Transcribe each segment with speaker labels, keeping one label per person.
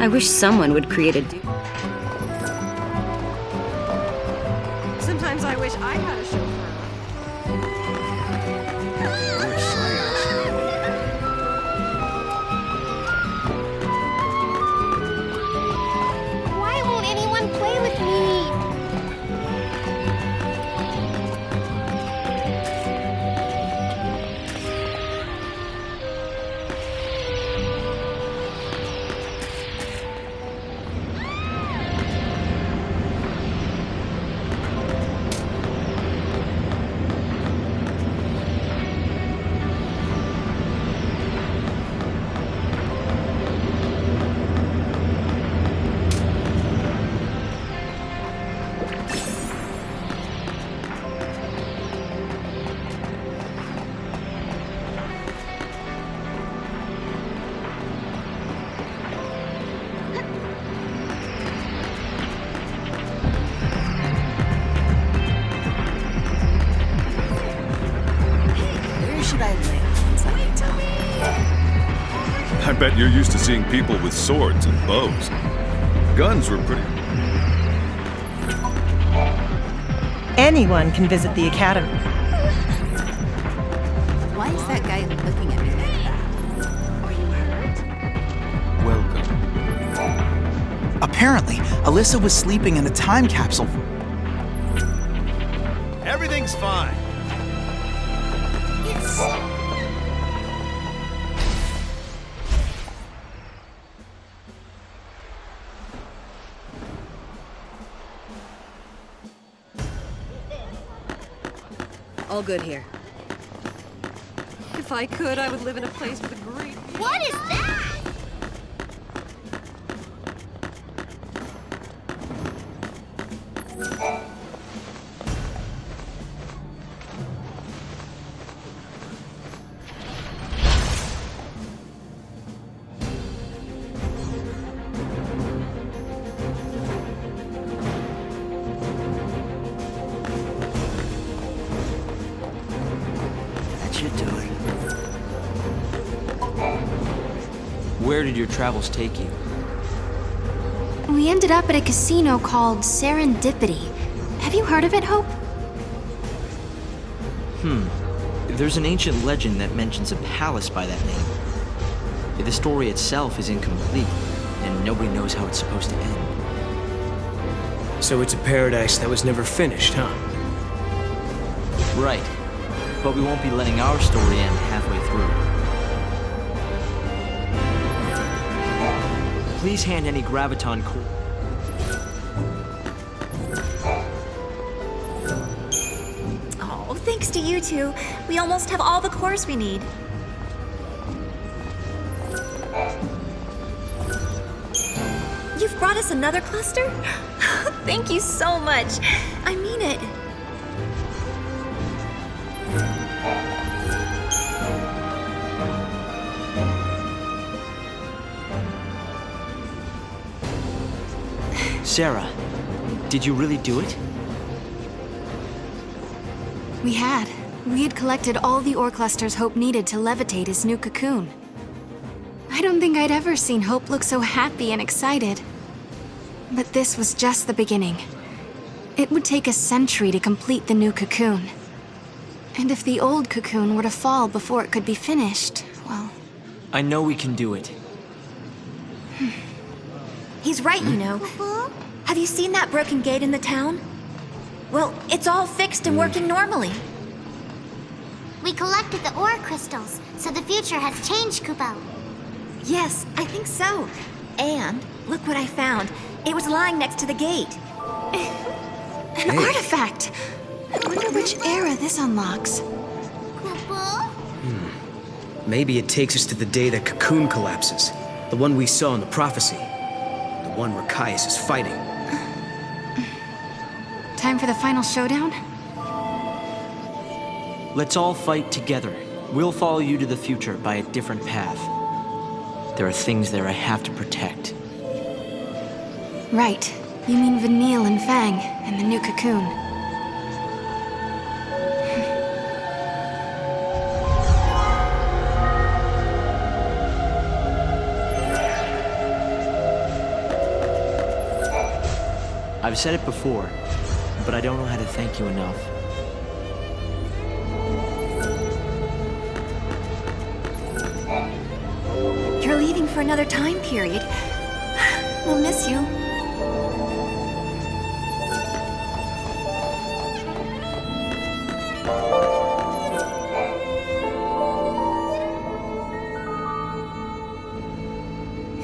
Speaker 1: I wish someone would create a
Speaker 2: Sometimes I wish I had a chauffeur.
Speaker 3: Why won't anyone play with me?
Speaker 4: I bet you're used to seeing people with swords and bows. Guns were pretty...
Speaker 5: Anyone can visit the academy.
Speaker 6: Why is that guy looking at me like that? Are you hurt?
Speaker 7: Welcome. Apparently, Alyssa was sleeping in a time capsule.
Speaker 8: Everything's fine.
Speaker 2: All good here. If I could, I would live in a place with a great...
Speaker 3: What is that?
Speaker 9: Where did your travels take you?
Speaker 10: We ended up at a casino called Serendipity. Have you heard of it, Hope?
Speaker 9: There's an ancient legend that mentions a palace by that name. The story itself is incomplete, and nobody knows how it's supposed to end.
Speaker 8: So it's a paradise that was never finished, huh?
Speaker 9: Right. But we won't be letting our story end halfway through. Please hand any graviton core.
Speaker 6: Oh, thanks to you two, we almost have all the cores we need. You've brought us another cluster? Thank you so much. I mean it.
Speaker 9: Sarah, did you really do it?
Speaker 10: We had. We had collected all the ore clusters Hope needed to levitate his new cocoon. I don't think I'd ever seen Hope look so happy and excited. But this was just the beginning. It would take a century to complete the new cocoon. And if the old cocoon were to fall before it could be finished, well...
Speaker 9: I know we can do it.
Speaker 6: He's right, you know. Have you seen that broken gate in the town? Well, it's all fixed and working normally.
Speaker 3: We collected the ore crystals, so the future has changed, Kupo.
Speaker 6: Yes, I think so. And look what I found. It was lying next to the gate.
Speaker 10: An artifact! I wonder which era this unlocks.
Speaker 3: Kupo?
Speaker 8: Maybe it takes us to the day that Cocoon collapses. The one we saw in the prophecy. The one where Caius is fighting.
Speaker 10: Time for the final showdown?
Speaker 9: Let's all fight together. We'll follow you to the future by a different path. There are things there I have to protect.
Speaker 10: Right. You mean Vanille and Fang, and the new cocoon.
Speaker 9: I've said it before, but I don't know how to thank you enough.
Speaker 6: You're leaving for another time period. We'll miss you.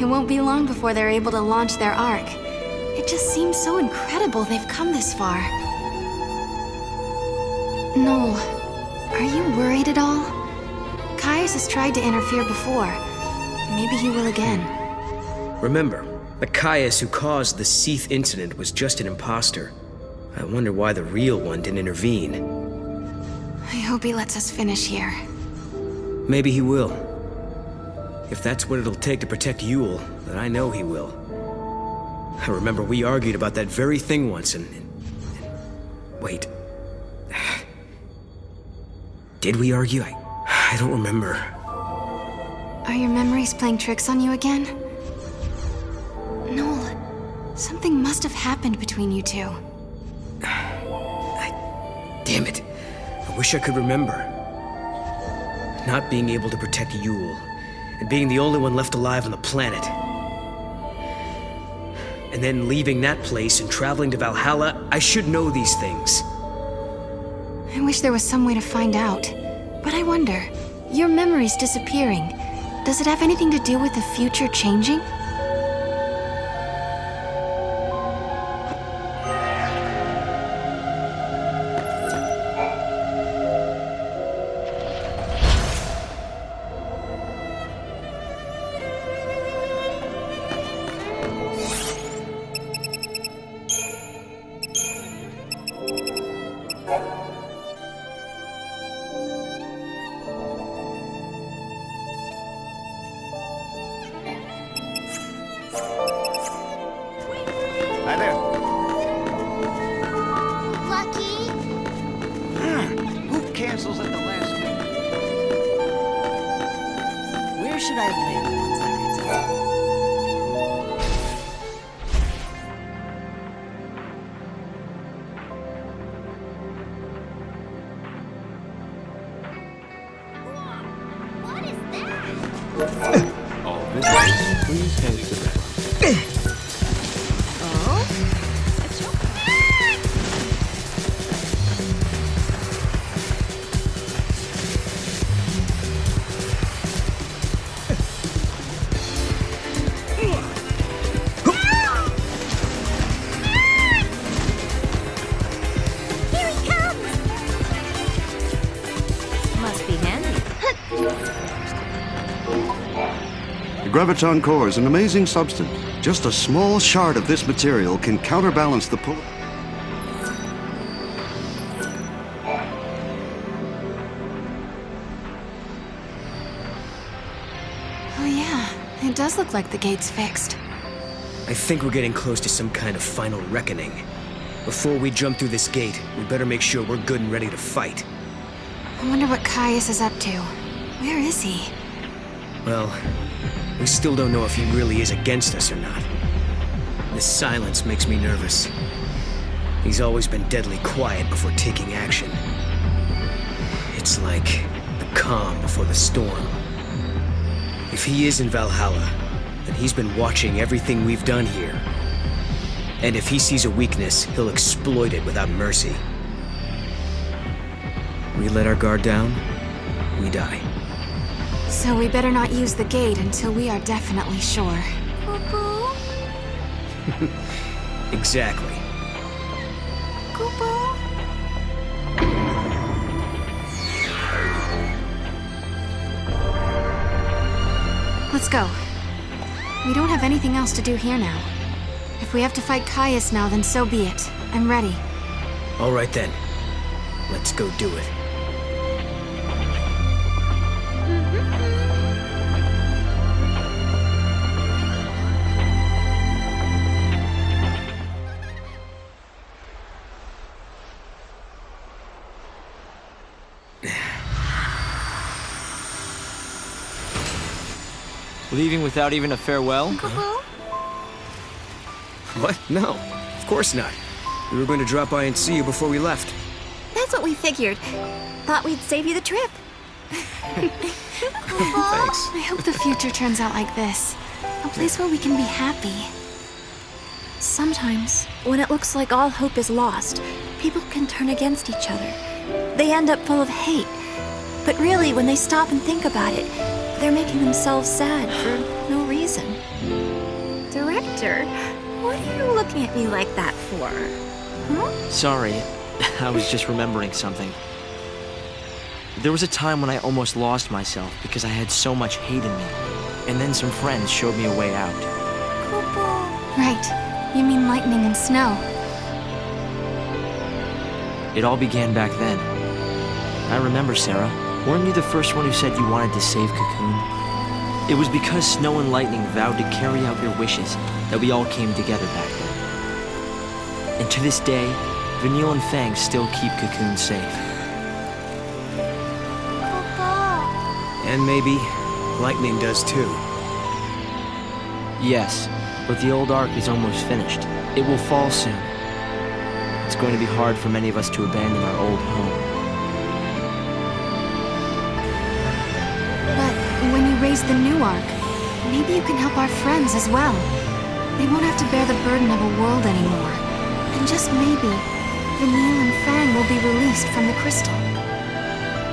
Speaker 10: It won't be long before they're able to launch their arc. It just seems so incredible they've come this far. Noel, are you worried at all? Caius has tried to interfere before. Maybe he will again.
Speaker 8: Remember, the Caius who caused the XIII incident was just an imposter. I wonder why the real one didn't intervene.
Speaker 10: I hope he lets us finish here.
Speaker 8: Maybe he will. If that's what it'll take to protect Yule, then I know he will. I remember we argued about that very thing once and wait. Did we argue? I don't remember.
Speaker 10: Are your memories playing tricks on you again? Noel, something must have happened between you two.
Speaker 8: Damn it. I wish I could remember. Not being able to protect Yule, and being the only one left alive on the planet. And then leaving that place and traveling to Valhalla, I should know these things.
Speaker 10: I wish there was some way to find out. But I wonder, your memories disappearing, does it have anything to do with the future changing?
Speaker 1: Hi there.
Speaker 3: Lucky?
Speaker 1: Who cancels at the last minute?
Speaker 2: Where should I have been once I returned?
Speaker 3: What is that?
Speaker 11: All visitors, please head to the back.
Speaker 12: The graviton core is an amazing substance. Just a small shard of this material can counterbalance the pull.
Speaker 10: Oh yeah, it does look like the gate's fixed.
Speaker 8: I think we're getting close to some kind of final reckoning. Before we jump through this gate, we better make sure we're good and ready to fight.
Speaker 10: I wonder what Caius is up to. Where is he?
Speaker 8: Well, we still don't know if he really is against us or not. This silence makes me nervous. He's always been deadly quiet before taking action. It's like the calm before the storm. If he is in Valhalla, then he's been watching everything we've done here. And if he sees a weakness, he'll exploit it without mercy. We let our guard down, we die.
Speaker 10: So we better not use the gate until we are definitely sure.
Speaker 3: Cuckoo?
Speaker 8: Exactly.
Speaker 3: Cuckoo?
Speaker 10: Let's go. We don't have anything else to do here now. If we have to fight Caius now, then so be it. I'm ready.
Speaker 8: All right then. Let's go do it.
Speaker 9: Leaving without even a farewell?
Speaker 3: Cuckoo?
Speaker 8: What? No. Of course not. We were going to drop by and see you before we left.
Speaker 6: That's what we figured. Thought we'd save you the trip.
Speaker 8: Thanks.
Speaker 10: I hope the future turns out like this. A place where we can be happy.
Speaker 6: Sometimes, when it looks like all hope is lost, people can turn against each other. They end up full of hate. But really, when they stop and think about it, they're making themselves sad for no reason. Director, what are you looking at me like that for?
Speaker 9: Sorry, I was just remembering something. There was a time when I almost lost myself because I had so much hate in me. And then some friends showed me a way out.
Speaker 10: Right. You mean lightning and snow.
Speaker 9: It all began back then. I remember, Sarah. Weren't you the first one who said you wanted to save Cocoon? It was because Snow and Lightning vowed to carry out your wishes that we all came together back then. And to this day, Vanille and Fang still keep Cocoon safe.
Speaker 8: And maybe Lightning does too.
Speaker 9: Yes, but the old ark is almost finished. It will fall soon. It's going to be hard for many of us to abandon our old home.
Speaker 10: But when you raise the new ark, maybe you can help our friends as well. They won't have to bear the burden of a world anymore. And just maybe, Vanille and Fang will be released from the crystal.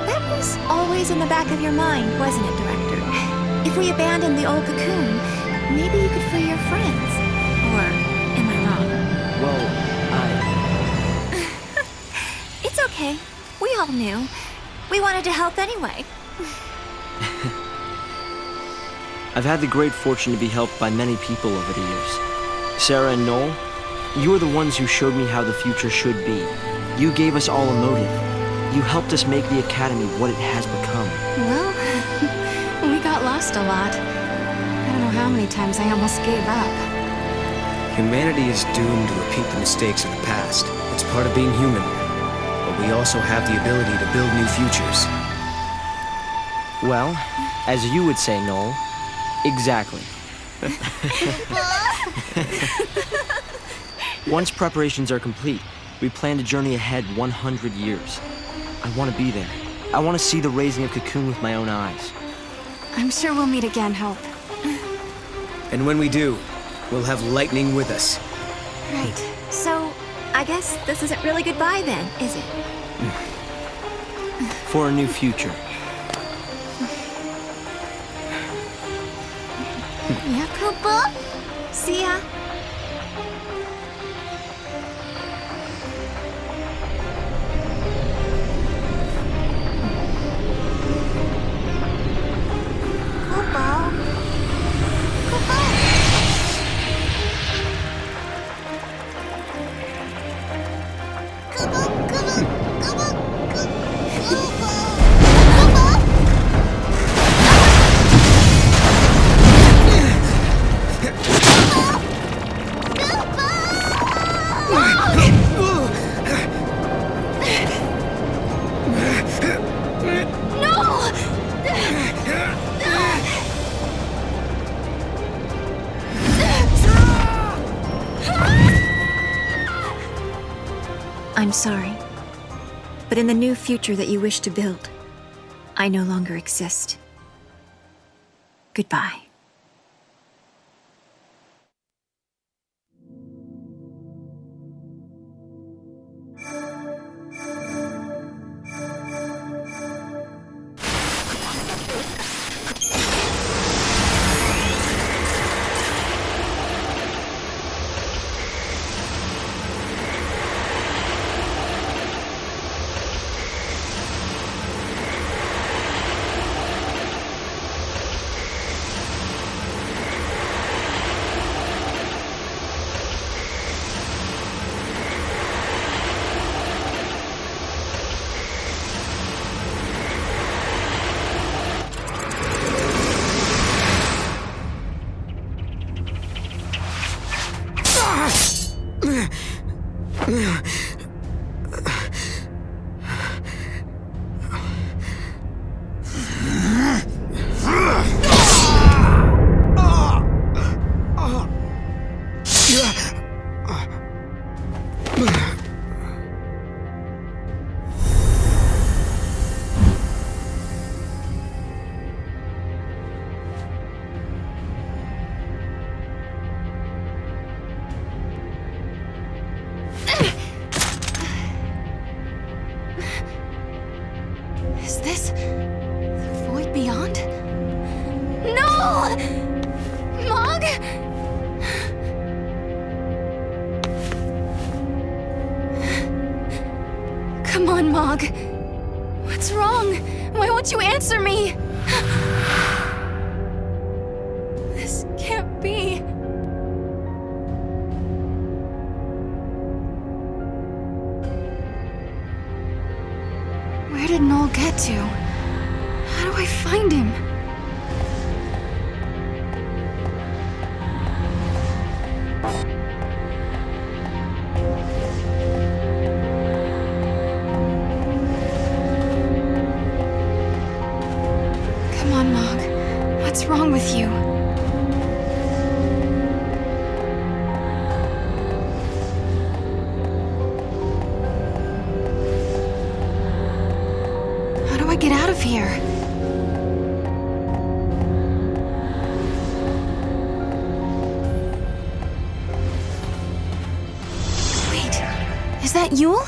Speaker 6: That was always in the back of your mind, wasn't it, Director? If we abandon the old cocoon, maybe you could free your friends. Or am I wrong?
Speaker 9: Well,
Speaker 6: It's okay. We all knew. We wanted to help anyway.
Speaker 9: I've had the great fortune to be helped by many people over the years. Sarah and Noel, you are the ones who showed me how the future should be. You gave us all a motive. You helped us make the Academy what it has become.
Speaker 10: Well, we got lost a lot. I don't know how many times I almost gave up.
Speaker 8: Humanity is doomed to repeat the mistakes of the past. It's part of being human. But we also have the ability to build new futures.
Speaker 9: Well, as you would say, Noel, exactly. Once preparations are complete, we plan to journey ahead 100 years. I want to be there. I want to see the raising of Cocoon with my own eyes.
Speaker 10: I'm sure we'll meet again, Hope.
Speaker 8: And when we do, we'll have Lightning with us.
Speaker 6: Right. So, I guess this isn't really goodbye then, is it?
Speaker 9: For a new future.
Speaker 10: Yeah,
Speaker 3: Kupo?
Speaker 6: See ya. I'm sorry, but in the new future that you wish to build, I no longer exist. Goodbye.
Speaker 10: on, Mog. What's wrong? Why won't you answer me? This can't be. Where did Noel get to? How do I find him? Come on, Mog. What's wrong with you? How do I get out of here? Wait, is that Yule?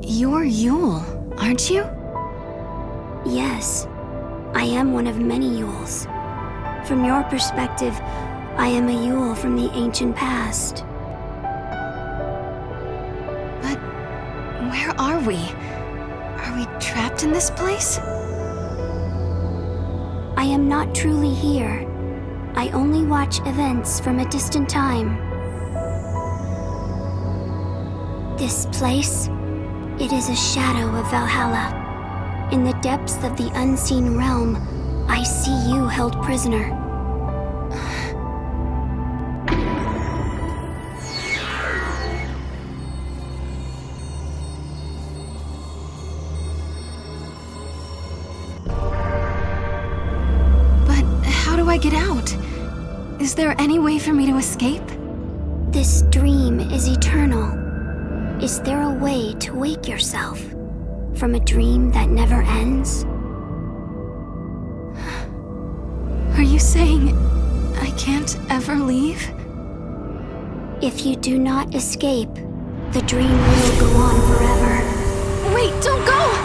Speaker 10: You're Yule, aren't you?
Speaker 13: Yes, I am one of many Yules. From your perspective, I am a Yule from the ancient past.
Speaker 10: But where are we? Are we trapped in this place?
Speaker 13: I am not truly here. I only watch events from a distant time. This place, it is a shadow of Valhalla. In the depths of the unseen realm, I see you held prisoner.
Speaker 10: But how do I get out? Is there any way for me to escape?
Speaker 13: This dream is eternal. Is there a way to wake yourself from a dream that never ends?
Speaker 10: Are you saying I can't ever leave?
Speaker 13: If you do not escape, the dream will go on forever.
Speaker 10: Wait, don't go!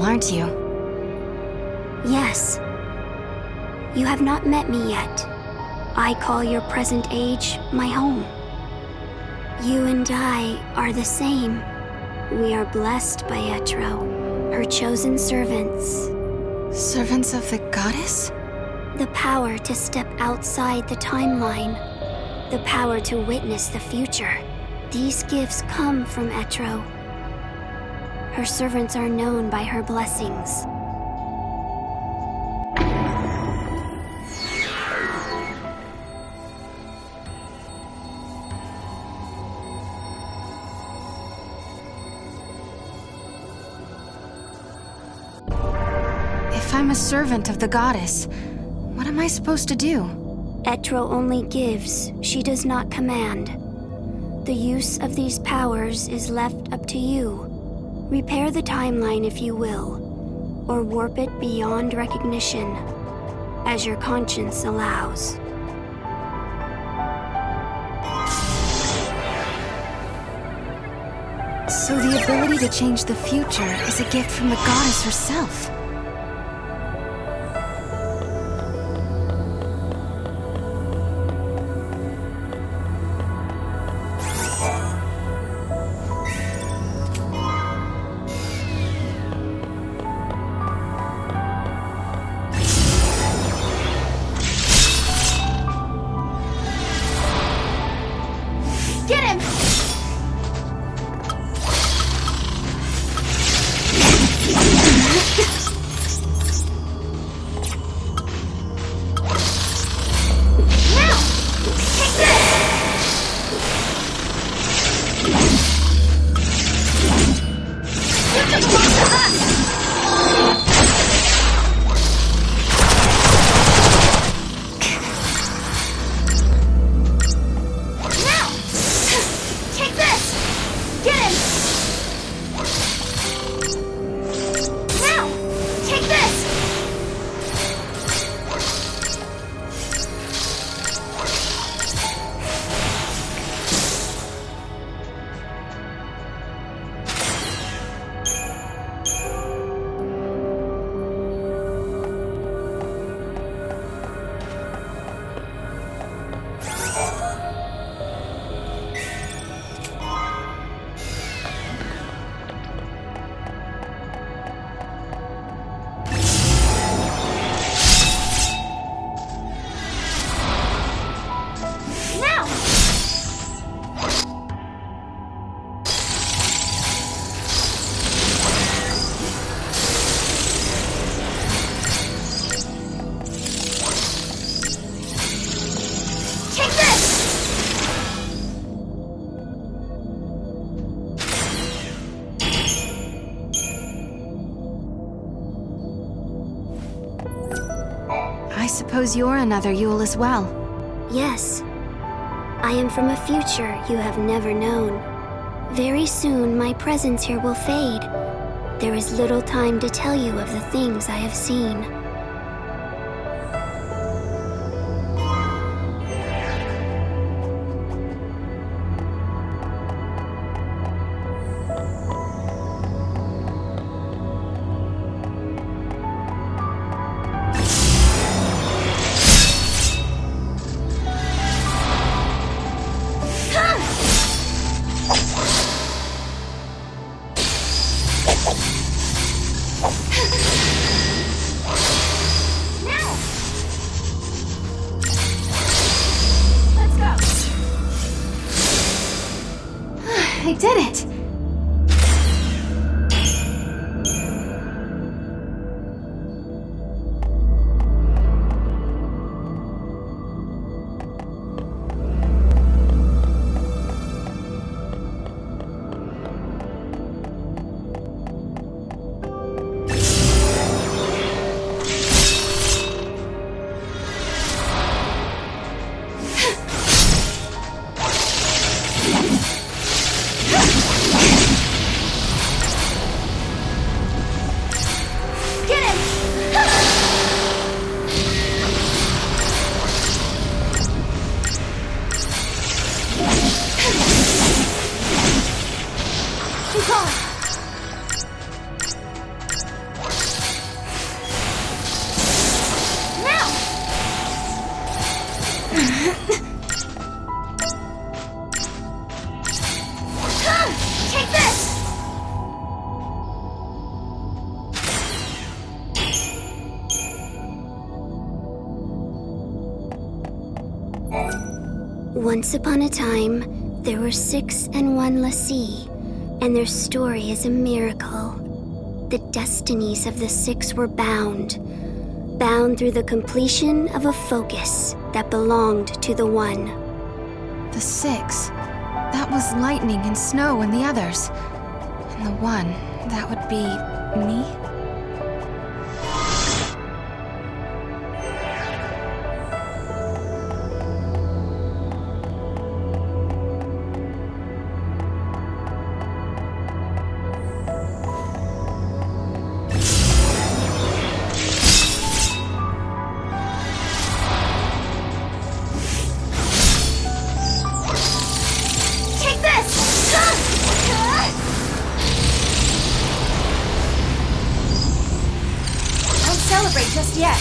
Speaker 10: Aren't you?
Speaker 13: Yes. You have not met me yet. I call your present age my home. You and I are the same. We are blessed by Etro, her chosen servants.
Speaker 10: Servants of the goddess?
Speaker 13: The power to step outside the timeline. The power to witness the future. These gifts come from Etro. Her servants are known by her blessings.
Speaker 10: If I'm a servant of the goddess, what am I supposed to do?
Speaker 13: Etro only gives, she does not command. The use of these powers is left up to you. Repair the timeline if you will, or warp it beyond recognition, as your conscience allows.
Speaker 10: So the ability to change the future is a gift from the goddess herself. I suppose you're another Yule as well.
Speaker 13: Yes. I am from a future you have never known. Very soon my presence here will fade. There is little time to tell you of the things I have seen.
Speaker 10: I did it!
Speaker 13: Once upon a time, there were 6 and 1 Lassie, and their story is a miracle. The destinies of the 6 were bound through the completion of a focus that belonged to the 1.
Speaker 10: The 6. That was Lightning and Snow and the others. And the 1, that would be me?
Speaker 14: Just yet.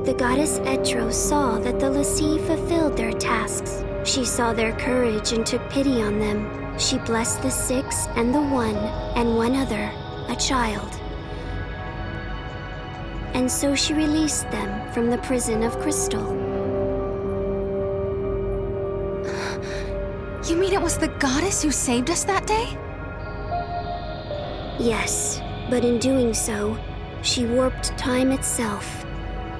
Speaker 13: The goddess Etro saw that the Lassie fulfilled their tasks. She saw their courage and took pity on them. She blessed the 6 and the 1 and one other, a child. And so she released them from the prison of crystal.
Speaker 10: You mean it was the goddess who saved us that day?
Speaker 13: Yes, but in doing so, she warped time itself.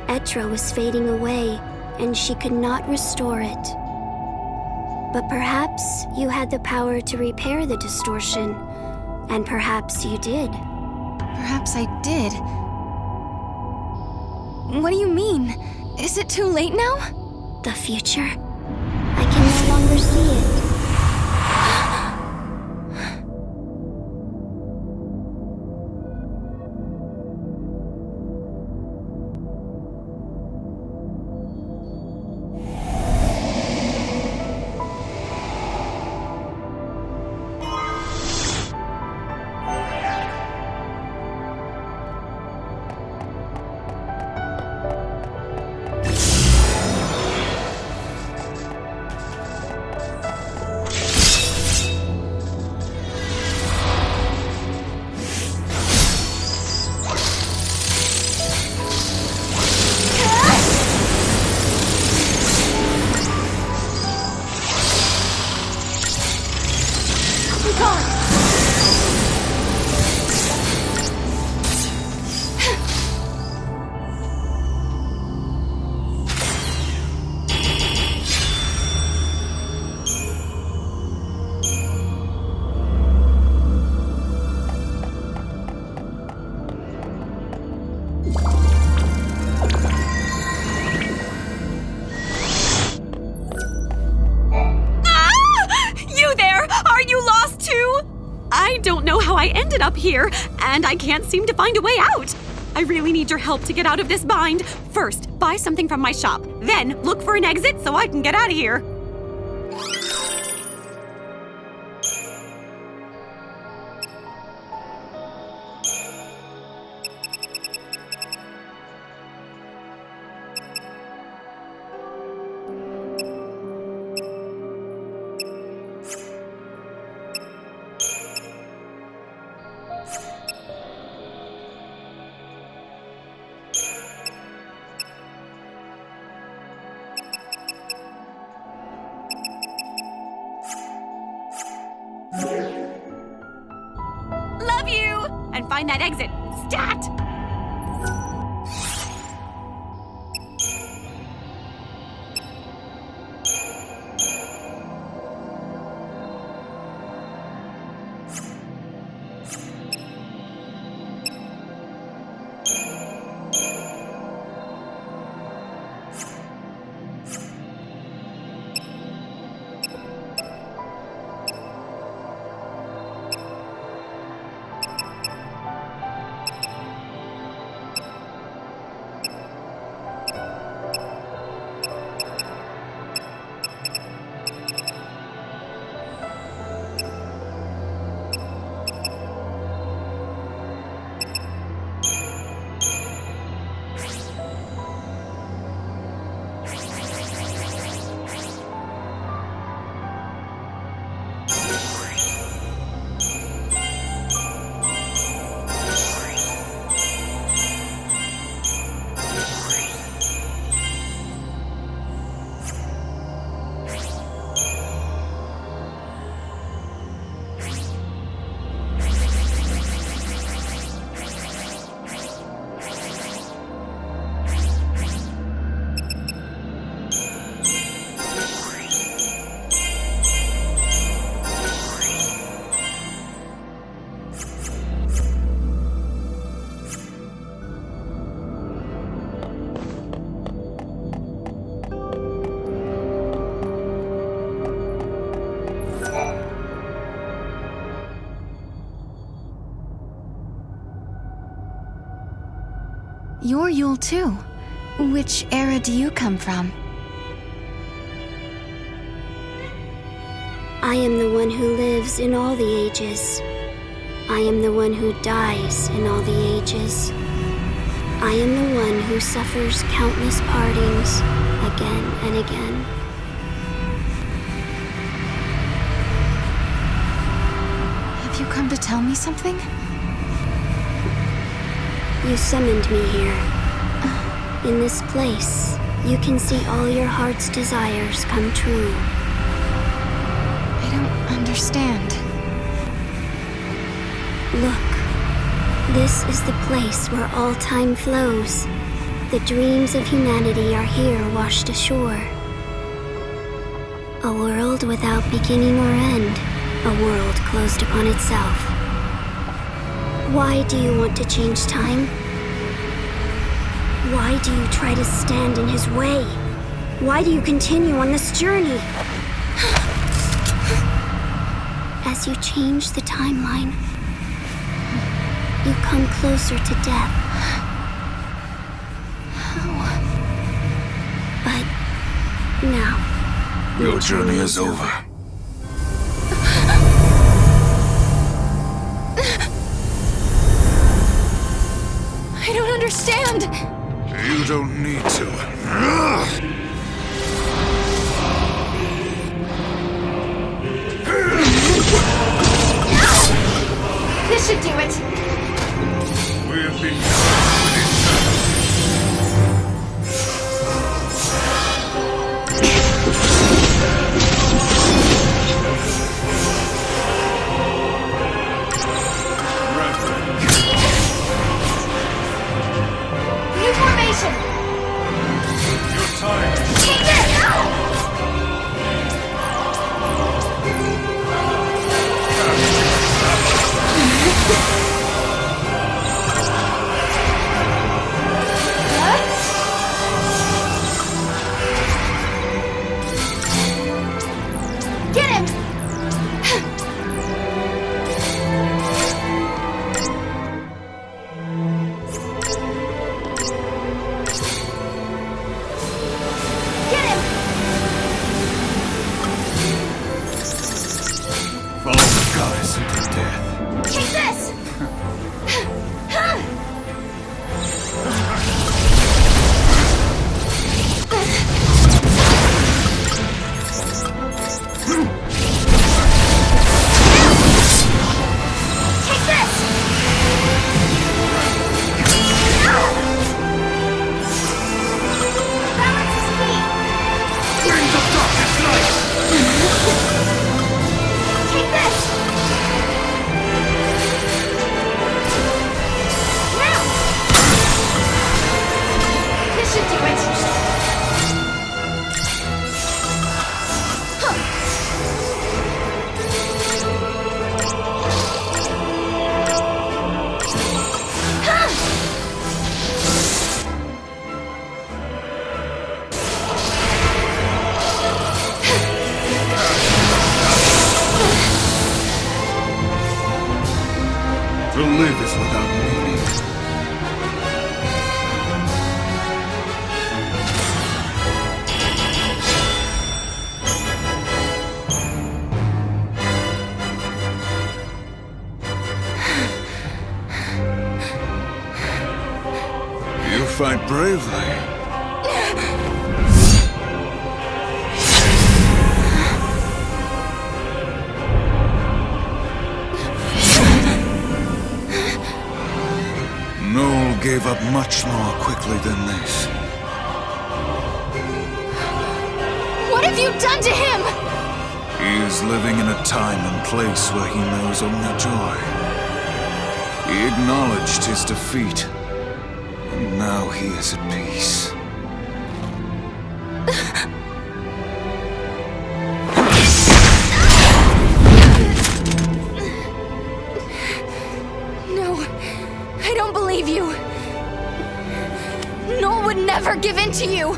Speaker 13: Etro was fading away, and she could not restore it. But perhaps you had the power to repair the distortion, and perhaps you did.
Speaker 10: Perhaps I did. What do you mean? Is it too late now?
Speaker 13: The future? I can no longer see it.
Speaker 2: I ended up here, and I can't seem to find a way out. I really need your help to get out of this bind. First, buy something from my shop. Then, look for an exit so I can get out of here. Love you! And find that exit. Stat!
Speaker 10: you're Yule too. Which era do you come from?
Speaker 13: I am the one who lives in all the ages. I am the one who dies in all the ages. I am the one who suffers countless partings again and again.
Speaker 10: Have you come to tell me something?
Speaker 13: You summoned me here. In this place, you can see all your heart's desires come true.
Speaker 10: I don't understand.
Speaker 13: Look, this is the place where all time flows. The dreams of humanity are here washed ashore. A world without beginning or end. A world closed upon itself. Why do you want to change time? Why do you try to stand in his way? Why do you continue on this journey? As you change the timeline, you come closer to death.
Speaker 10: How?
Speaker 13: But now,
Speaker 4: Your journey is over.
Speaker 10: I don't understand!
Speaker 4: You don't need to.
Speaker 10: This should do it!
Speaker 4: We've been
Speaker 10: New formation!
Speaker 4: Your time.
Speaker 10: Take this! Get him! Get him!
Speaker 4: Follow the goddess into death.
Speaker 10: Take this! Take this! Balance is key!
Speaker 4: Bring the darkest light!
Speaker 10: Take this! Now! This should do it! Huh.
Speaker 4: To live is without meaning. You fight bravely. Noel gave up much more quickly than this.
Speaker 10: What have you done to him?
Speaker 4: He is living in a time and place where he knows only joy. He acknowledged his defeat, and now he is at peace.
Speaker 10: No, I don't believe you. Noel would never give in to you.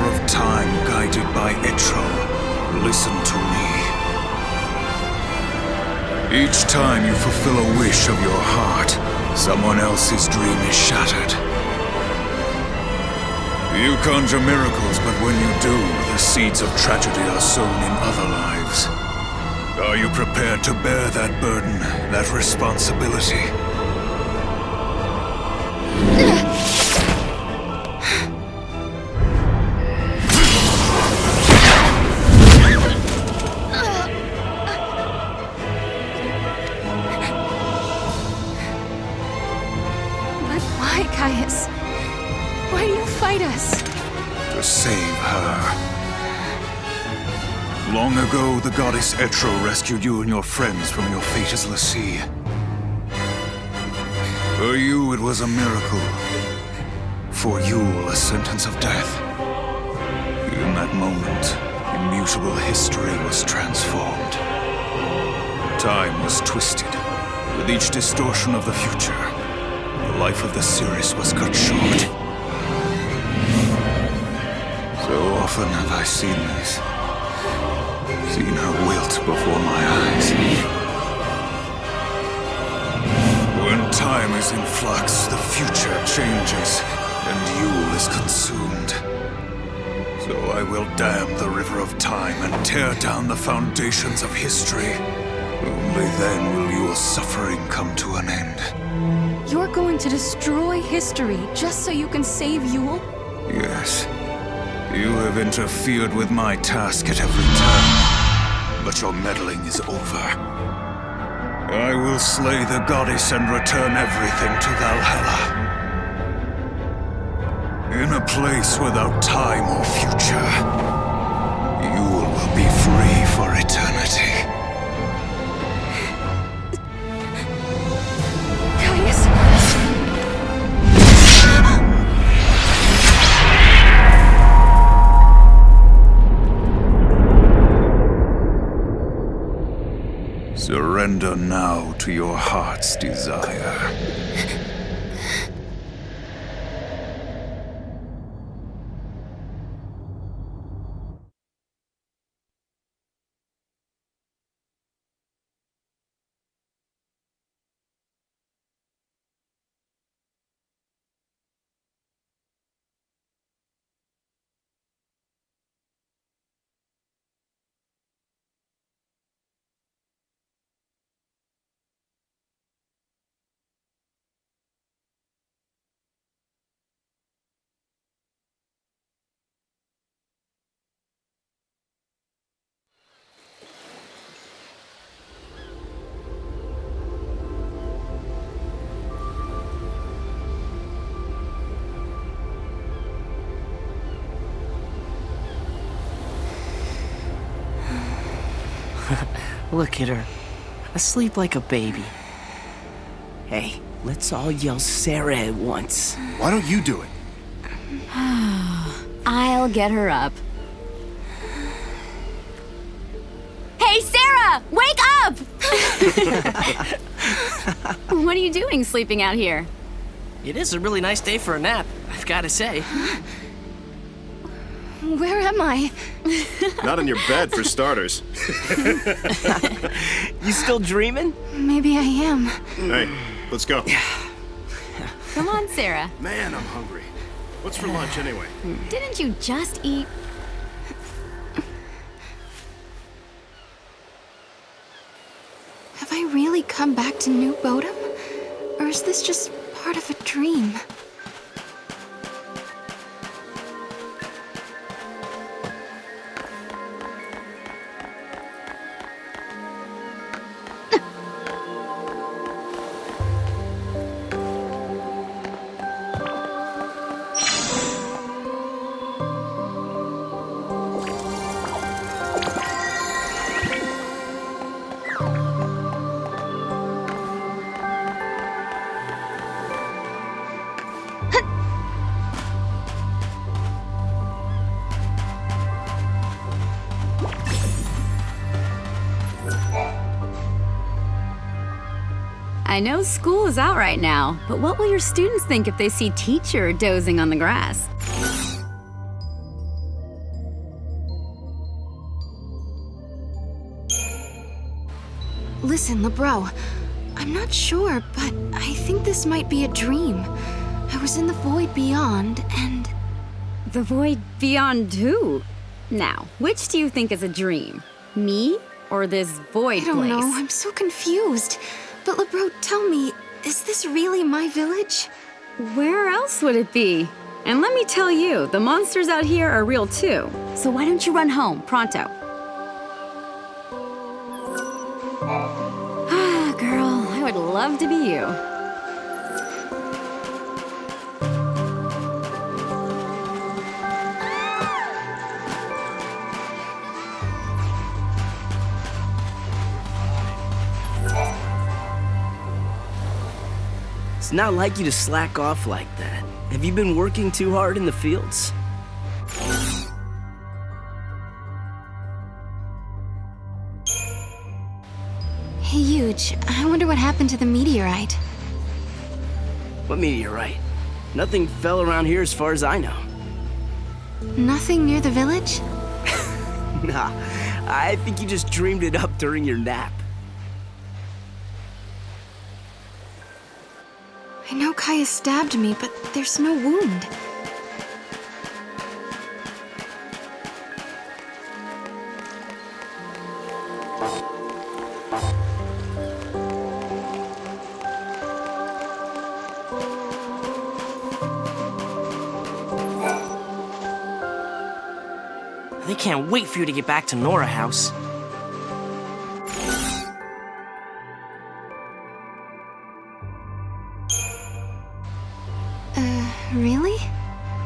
Speaker 4: river of time guided by Etro, listen to me. Each time you fulfill a wish of your heart, someone else's dream is shattered. You conjure miracles, but when you do, the seeds of tragedy are sown in other lives. Are you prepared to bear that burden, that responsibility?
Speaker 10: But why, Caius? Why do you fight us?
Speaker 4: To save her. Long ago, the goddess Etro rescued you and your friends from your fate as Lassie. For you, it was a miracle. For you, a sentence of death. In that moment, immutable history was transformed. Time was twisted. With each distortion of the future, the life of the series was cut short. So often have I seen this. Seen her wilt before my eyes. When time is in flux, the future changes, and Yule is consumed. So I will dam the river of time and tear down the foundations of history. Only then will Yule's suffering come to an end.
Speaker 10: You're going to destroy history just so you can save Yule?
Speaker 4: Yes. You have interfered with my task at every turn, but your meddling is over. I will slay the goddess and return everything to Valhalla. In a place without time or future, Yule will be free for eternity.
Speaker 10: Caius?
Speaker 4: Surrender now to your heart's desire.
Speaker 9: Look at her, asleep like a baby. Hey, let's all yell Sarah at once.
Speaker 11: Why don't you do it?
Speaker 14: I'll get her up. Hey, Sarah! Wake up! What are you doing sleeping out here?
Speaker 15: It is a really nice day for a nap, I've got to say.
Speaker 10: Where am I?
Speaker 11: Not in your bed, for starters.
Speaker 9: You still dreaming?
Speaker 10: Maybe I am.
Speaker 11: Hey, let's go.
Speaker 14: Come on, Sarah.
Speaker 11: Man, I'm hungry. What's for lunch, anyway?
Speaker 14: Didn't you just eat?
Speaker 10: Have I really come back to New Bodom? Or is this just part of a dream?
Speaker 14: I know school is out right now, but what will your students think if they see teacher dozing on the grass?
Speaker 10: Listen, LeBro, I'm not sure, but I think this might be a dream. I was in the void beyond, and...
Speaker 14: The void beyond who? Now, which do you think is a dream? Me or this void
Speaker 10: I don't
Speaker 14: place?
Speaker 10: know, I'm so confused. But LeBro, tell me, is this really my village?
Speaker 14: Where else would it be? And let me tell you, the monsters out here are real too. So why don't you run home, pronto? Ah, girl, I would love to be you.
Speaker 15: It's not like you to slack off like that. Have you been working too hard in the fields?
Speaker 10: Hey, Huge, I wonder what happened to the meteorite.
Speaker 15: What meteorite? Nothing fell around here as far as I know.
Speaker 10: Nothing near the village?
Speaker 15: Nah, I think you just dreamed it up during your nap.
Speaker 10: I know Caius stabbed me, but there's no wound.
Speaker 15: They can't wait for you to get back to Nora House.
Speaker 10: Really?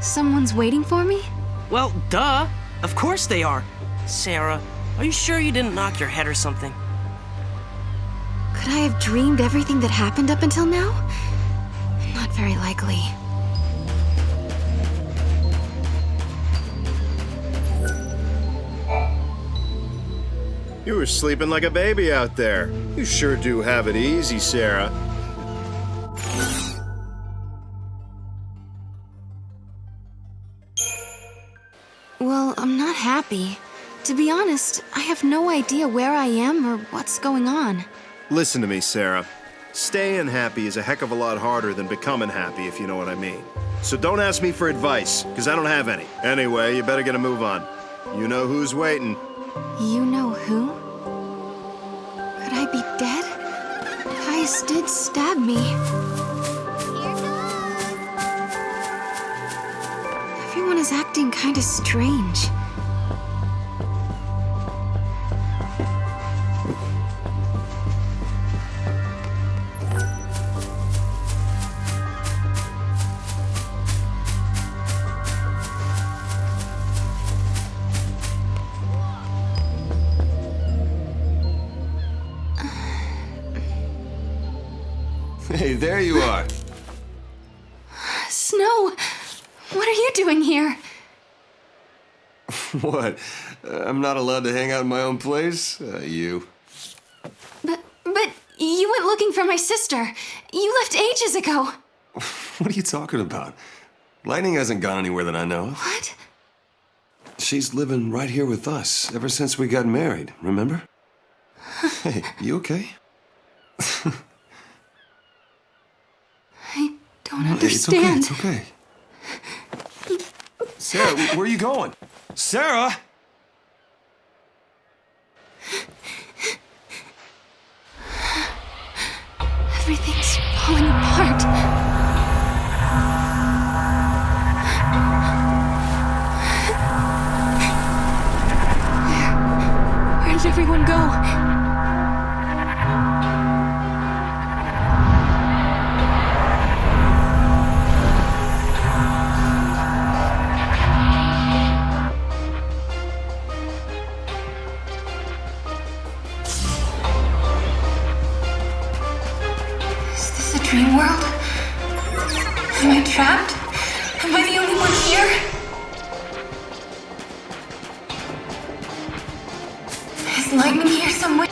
Speaker 10: Someone's waiting for me?
Speaker 15: Well, duh. Of course they are. Sarah, are you sure you didn't knock your head or something?
Speaker 10: Could I have dreamed everything that happened up until now? Not very likely.
Speaker 11: You were sleeping like a baby out there. You sure do have it easy, Sarah.
Speaker 10: Well, I'm not happy. To be honest, I have no idea where I am or what's going on.
Speaker 11: Listen to me, Sarah. Staying happy is a heck of a lot harder than becoming happy, if you know what I mean. So don't ask me for advice, because I don't have any. Anyway, you better get a move on. You know who's waiting.
Speaker 10: You know who? Could I be dead? Caius did stab me. Everyone is acting kinda strange.
Speaker 16: Hey, there you are.
Speaker 10: Snow! What are you doing here?
Speaker 16: What? I'm not allowed to hang out in my own place? You.
Speaker 10: But you went looking for my sister. You left ages ago.
Speaker 16: What are you talking about? Lightning hasn't gone anywhere that I know of.
Speaker 10: What?
Speaker 16: She's living right here with us ever since we got married, remember? Hey, you okay?
Speaker 10: I don't understand.
Speaker 16: It's okay, it's okay. Sarah, where are you going? Sarah!
Speaker 10: Everything's falling apart. Where did everyone go? Dream world? Am I trapped? Am I the only one here? Is lightning here somewhere?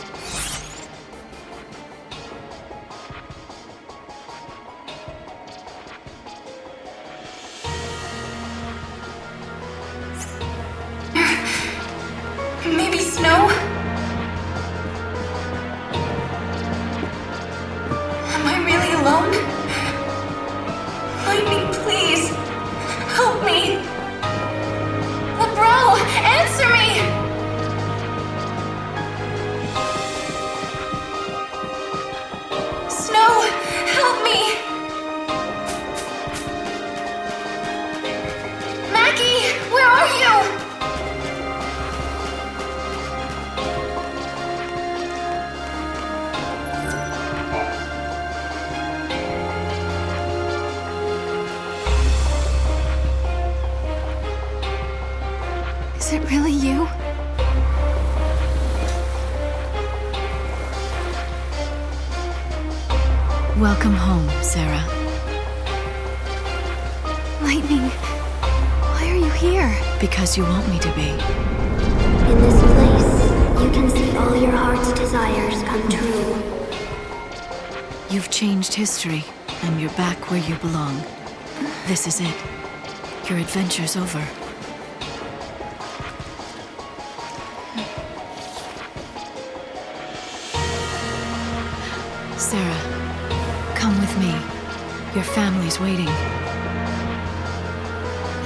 Speaker 10: Maybe snow? Is it really you?
Speaker 14: Welcome home, Sarah.
Speaker 10: Lightning, why are you here?
Speaker 14: Because you want me to be.
Speaker 13: In this place, you can see all your heart's desires come true.
Speaker 14: You've changed history, and you're back where you belong. This is it. Your adventure's over. Sarah, come with me. Your family's waiting.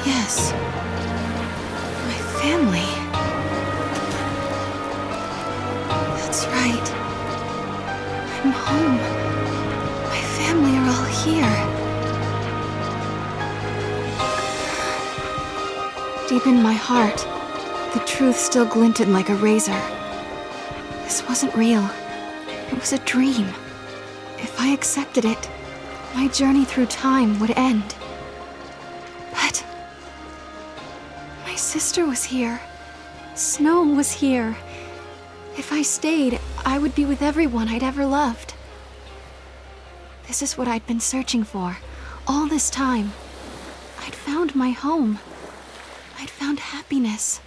Speaker 10: Yes. My family. That's right. I'm home. My family are all here. Deep in my heart, the truth still glinted like a razor. This wasn't real. It was a dream. If I accepted it, my journey through time would end. But my sister was here. Snow was here. If I stayed, I would be with everyone I'd ever loved. This is what I'd been searching for all this time. I'd found my home. I'd found happiness.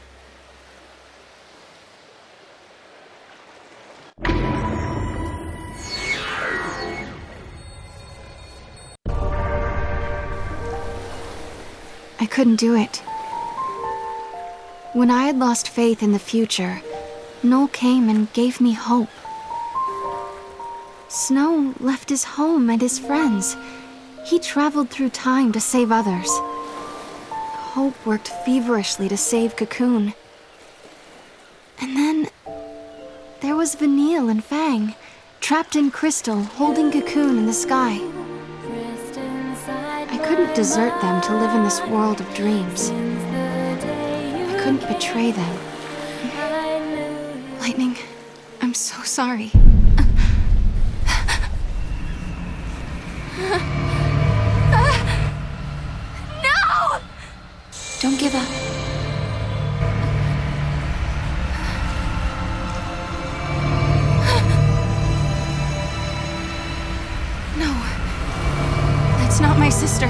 Speaker 10: I couldn't do it. When I had lost faith in the future, Noel came and gave me hope. Snow left his home and his friends. He traveled through time to save others. Hope worked feverishly to save Cocoon. And then there was Vanille and Fang, trapped in crystal, holding Cocoon in the sky. I couldn't desert them to live in this world of dreams. I couldn't betray them. Lightning, I'm so sorry. No!
Speaker 6: Don't give up.
Speaker 10: No, that's not my sister.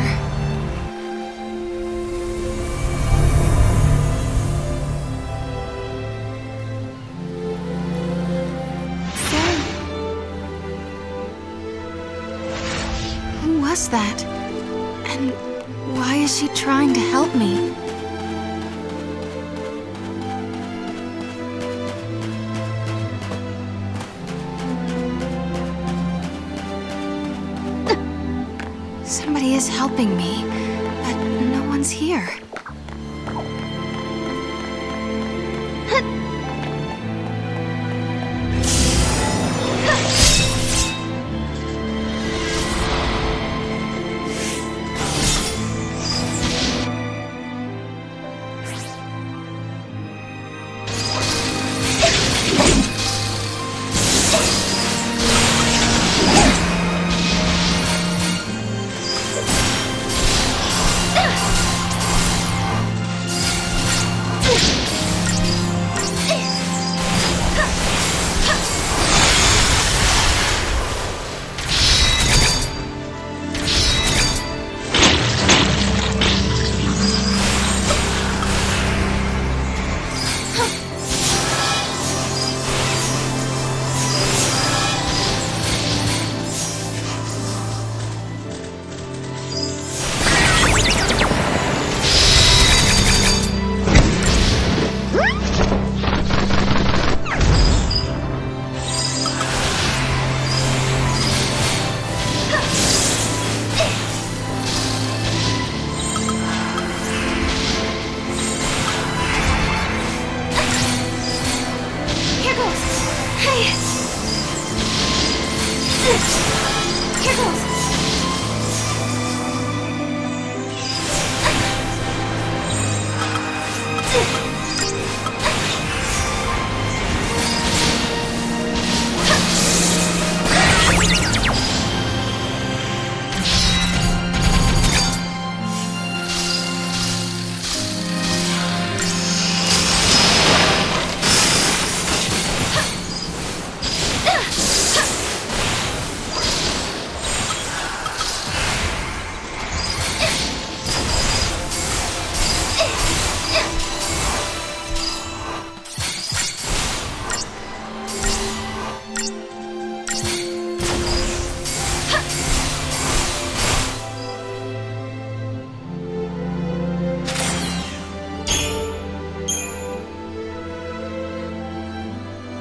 Speaker 10: Who was that? And why is she trying to help me? Somebody is helping me, but no one's here.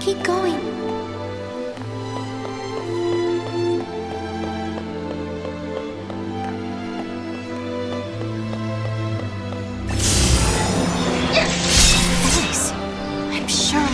Speaker 3: Keep going.
Speaker 10: Voice. I'm sure.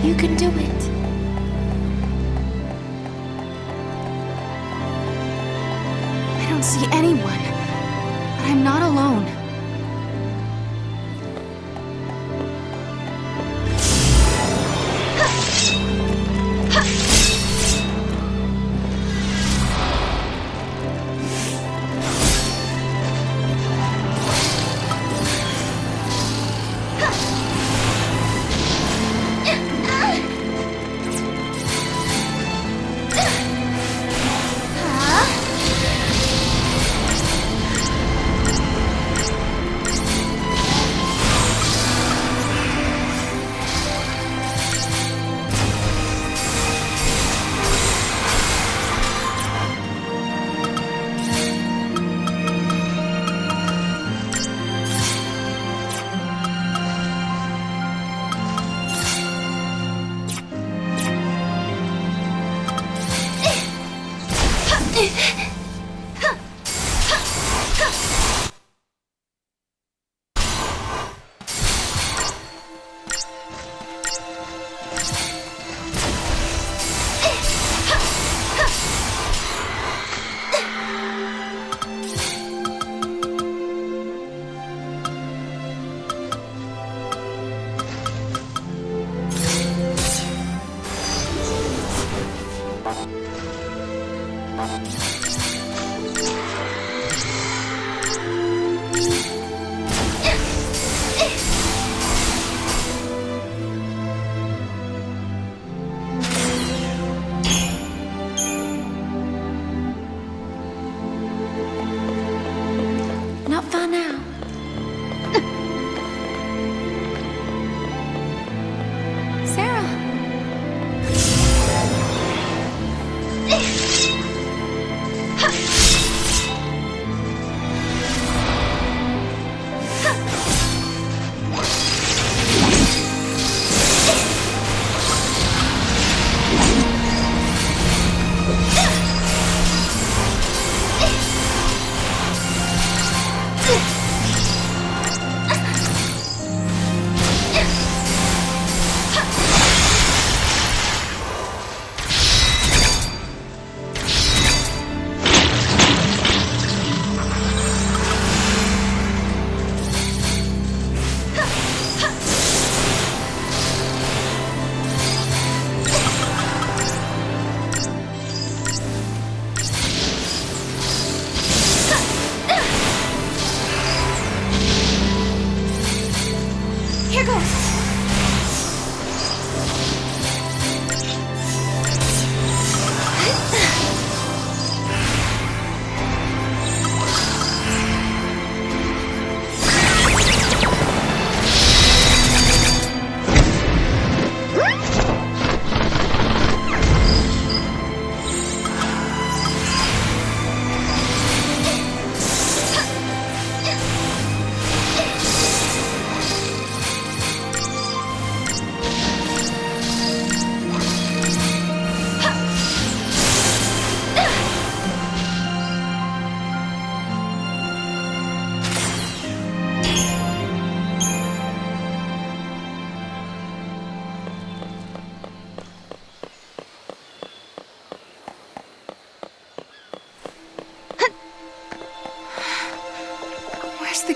Speaker 3: You can do it.
Speaker 10: I don't see anyone, but I'm not alone.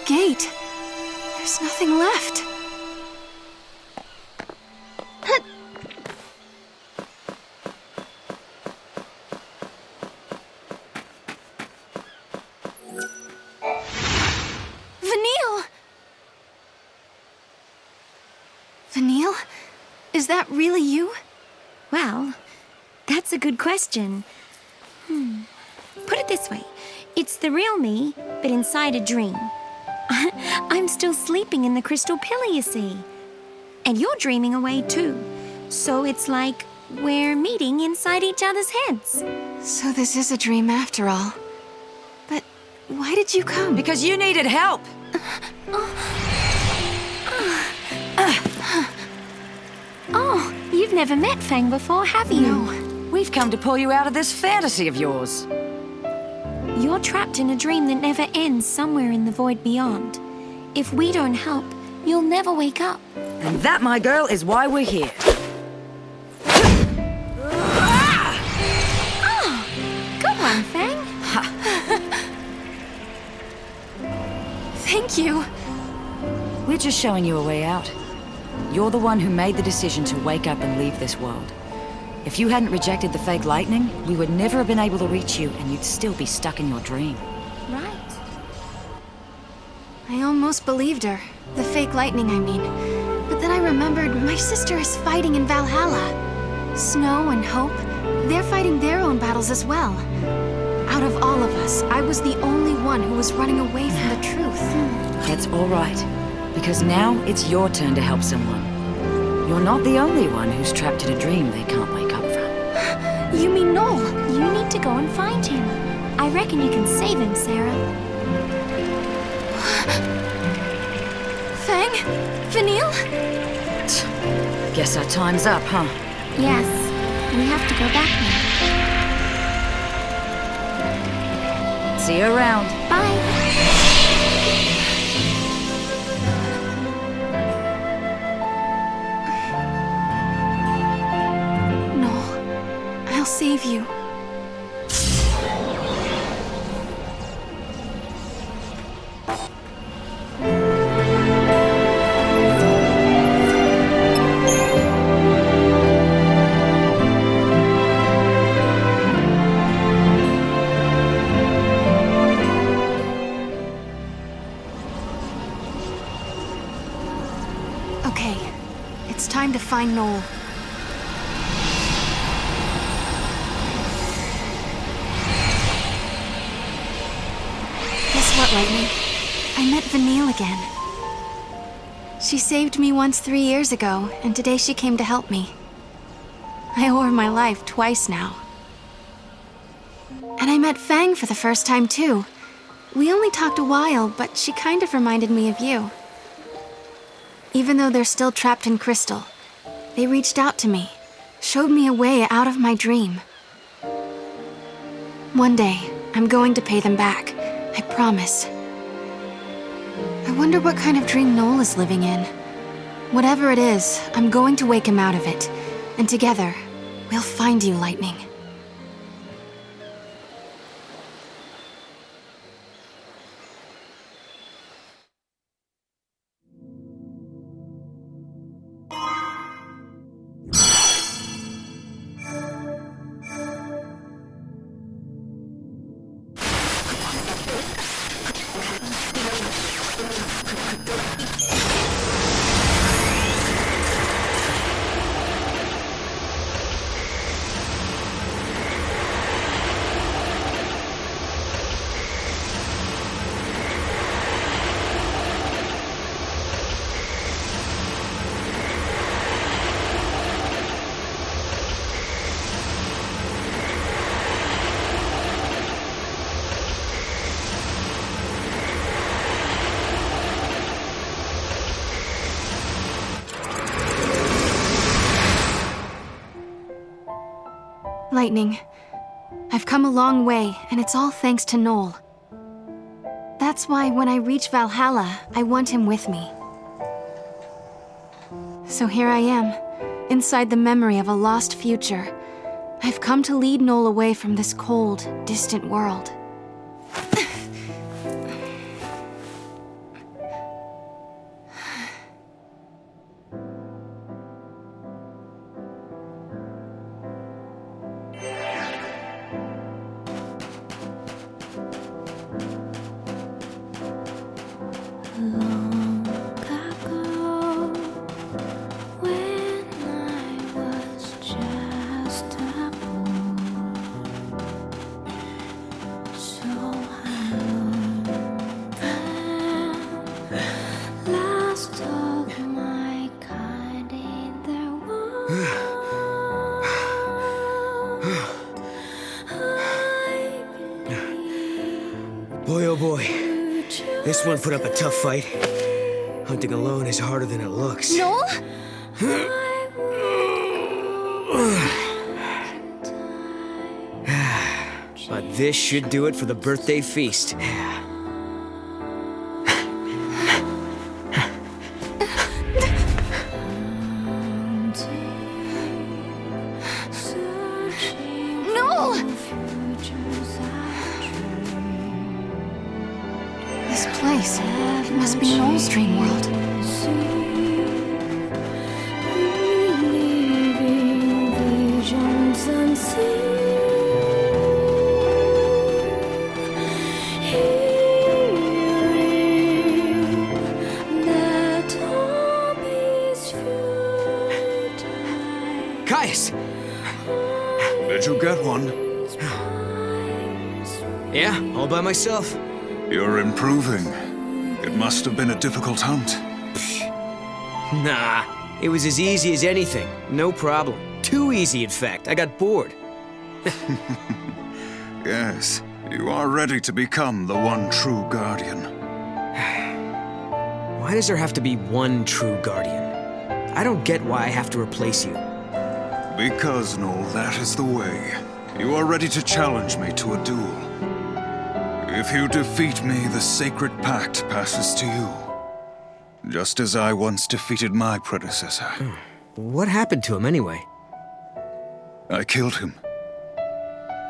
Speaker 10: gate. There's nothing left. Vanille? Is that really you?
Speaker 17: Well, that's a good question. Put it this way. It's the real me, but inside a dream. I'm still sleeping in the crystal pillar, you see. And you're dreaming away too. So it's like we're meeting inside each other's heads.
Speaker 10: So this is a dream after all. But why did you come?
Speaker 18: Because you needed help.
Speaker 17: Oh, you've never met Fang before, have you?
Speaker 18: No. We've come to pull you out of this fantasy of yours.
Speaker 17: You're trapped in a dream that never ends somewhere in the void beyond. If we don't help, you'll never wake up.
Speaker 18: And that, my girl, is why we're here.
Speaker 17: Good one, Fang.
Speaker 10: Thank you.
Speaker 18: We're just showing you a way out. You're the one who made the decision to wake up and leave this world. If you hadn't rejected the fake lightning, we would never have been able to reach you, and you'd still be stuck in your dream.
Speaker 17: Right.
Speaker 10: I almost believed her. The fake lightning, I mean. But then I remembered my sister is fighting in Valhalla. Snow and Hope, they're fighting their own battles as well. Out of all of us, I was the only one who was running away from the truth.
Speaker 18: That's all right. Because now it's your turn to help someone. You're not the only one who's trapped in a dream they can't wake up from.
Speaker 17: You mean Noel? You need to go and find him. I reckon you can save him, Sarah.
Speaker 10: Fang? Vanille?
Speaker 18: Guess our time's up, huh?
Speaker 17: Yes. We have to go back now.
Speaker 18: See you around.
Speaker 17: Bye.
Speaker 10: I'll save you. Okay, it's time to find Noel. Lightning. I met Vanille again. She saved me once 3 years ago, and today she came to help me. I owe her my life twice now. And I met Fang for the first time too. We only talked a while, but she kind of reminded me of you. Even though they're still trapped in crystal, they reached out to me, showed me a way out of my dream. One day, I'm going to pay them back. I promise. I wonder what kind of dream Noel is living in. Whatever it is, I'm going to wake him out of it. And together, we'll find you, Lightning. Lightning, I've come a long way, and it's all thanks to Noel. That's why when I reach Valhalla, I want him with me. So here I am, inside the memory of a lost future. I've come to lead Noel away from this cold, distant world.
Speaker 8: boy. This one put up a tough fight. Hunting alone is harder than it looks.
Speaker 17: Noel?
Speaker 8: But this should do it for the birthday feast.
Speaker 10: Noel! This place, it must be Noel's dream world.
Speaker 8: Caius!
Speaker 4: Did you get one?
Speaker 8: Yeah, all by myself.
Speaker 4: You're improving. It must have been a difficult hunt.
Speaker 8: Nah, it was as easy as anything. No problem. Too easy, in fact. I got bored.
Speaker 4: Yes, you are ready to become the one true guardian.
Speaker 8: Why does there have to be one true guardian? I don't get why I have to replace you.
Speaker 4: Because, Noel, that is the way. You are ready to challenge me to a duel. If you defeat me, the sacred pact passes to you. Just as I once defeated my predecessor.
Speaker 8: What happened to him, anyway?
Speaker 4: I killed him.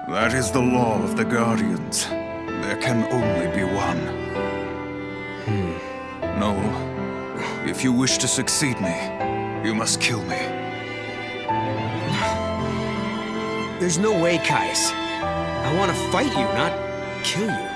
Speaker 4: That is the law of the Guardians. There can only be one. Noel, if you wish to succeed me, you must kill me.
Speaker 8: There's no way, Caius. I want to fight you, not kill you.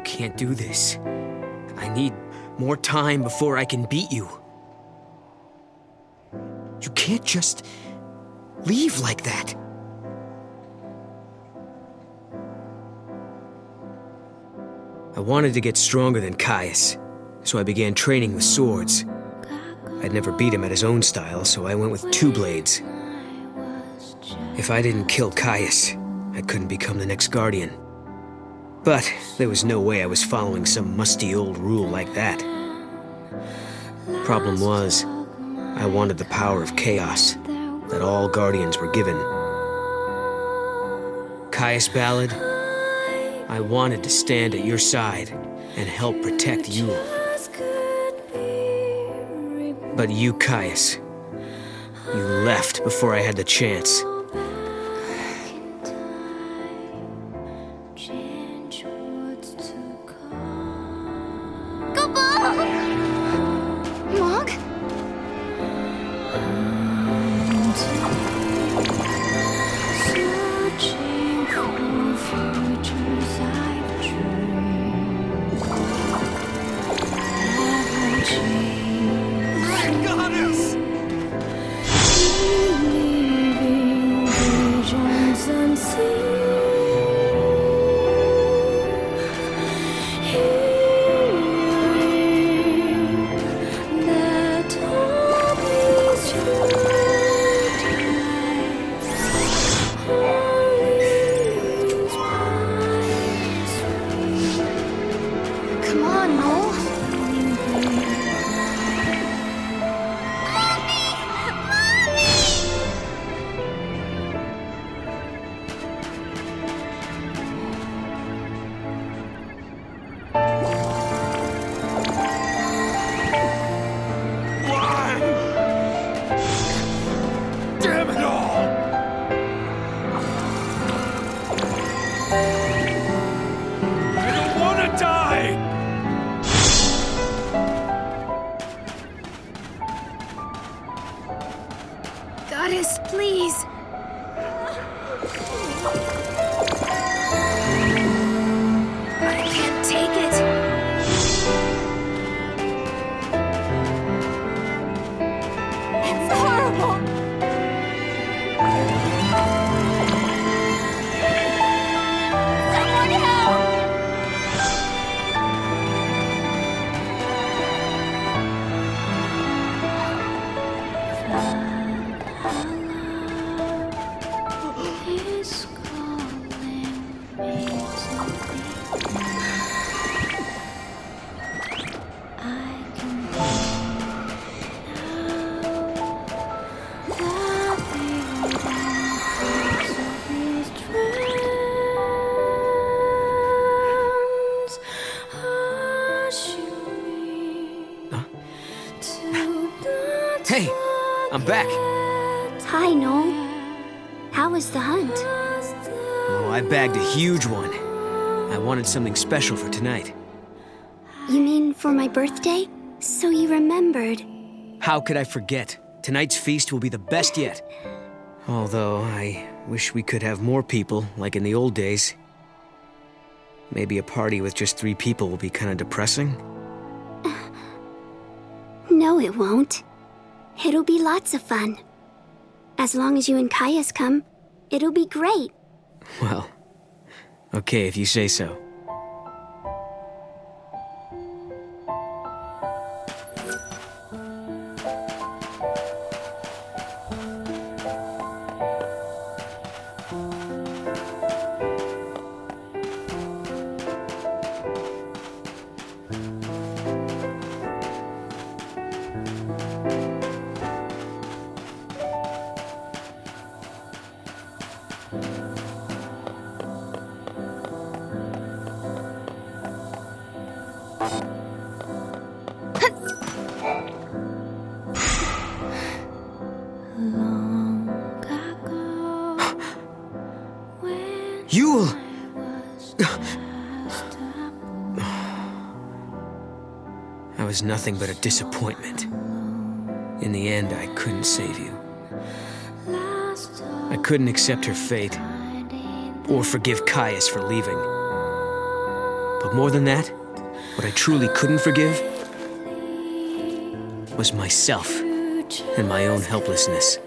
Speaker 8: Can't do this. I need more time before I can beat you. You can't just leave like that. I wanted to get stronger than Caius, so I began training with swords. I'd never beat him at his own style, so I went with 2 blades. If I didn't kill Caius, I couldn't become the next Guardian. But there was no way I was following some musty old rule like that. Problem was, I wanted the power of chaos that all Guardians were given. Caius Ballad, I wanted to stand at your side and help protect you. But you, Caius, you left before I had the chance.
Speaker 17: Goddess, please. I can't take it. It's horrible. Someone help!
Speaker 8: Hey, I'm back.
Speaker 13: Hi, Noel. How was the hunt?
Speaker 8: Oh, I bagged a huge one. I wanted something special for tonight.
Speaker 13: You mean for my birthday? So you remembered.
Speaker 8: How could I forget? Tonight's feast will be the best yet. Although, I wish we could have more people, like in the old days. Maybe a party with just 3 people will be kind of depressing.
Speaker 13: No, it won't. It'll be lots of fun. As long as you and Caius come, it'll be great.
Speaker 8: Well, okay if you say so. Yule! I was nothing but a disappointment. In the end, I couldn't save you. I couldn't accept her fate, or forgive Caius for leaving. But more than that, what I truly couldn't forgive was myself and my own helplessness.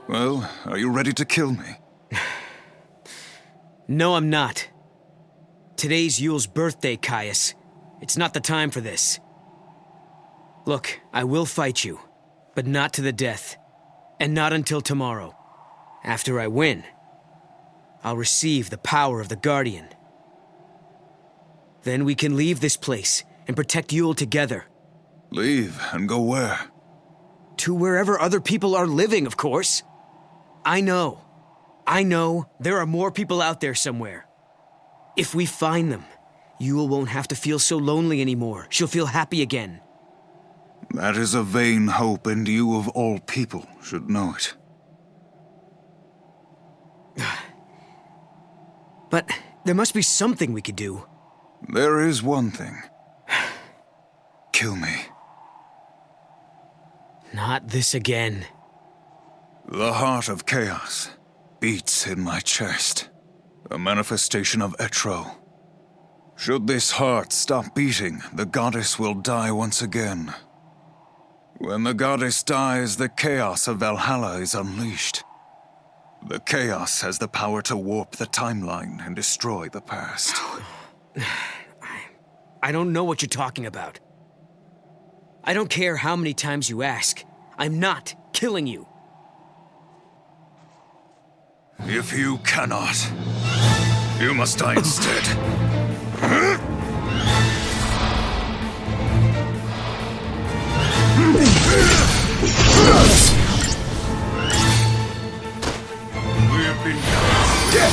Speaker 4: Well, are you ready to kill me?
Speaker 8: No, I'm not. Today's Yule's birthday, Caius. It's not the time for this. Look, I will fight you, but not to the death. And not until tomorrow. After I win, I'll receive the power of the Guardian. Then we can leave this place and protect Yule together.
Speaker 4: Leave and go where?
Speaker 8: To wherever other people are living, of course. I know there are more people out there somewhere. If we find them, Yule won't have to feel so lonely anymore. She'll feel happy again.
Speaker 4: That is a vain hope, and you of all people should know it.
Speaker 8: But there must be something we could do.
Speaker 4: There is one thing. Kill me.
Speaker 8: Not this again.
Speaker 4: The heart of chaos beats in my chest. A manifestation of Etro. Should this heart stop beating, the goddess will die once again. When the goddess dies, the chaos of Valhalla is unleashed. The chaos has the power to warp the timeline and destroy the past.
Speaker 8: I don't know what you're talking about. I don't care how many times you ask. I'm not killing you.
Speaker 4: If you cannot, you must die instead. We have been dead.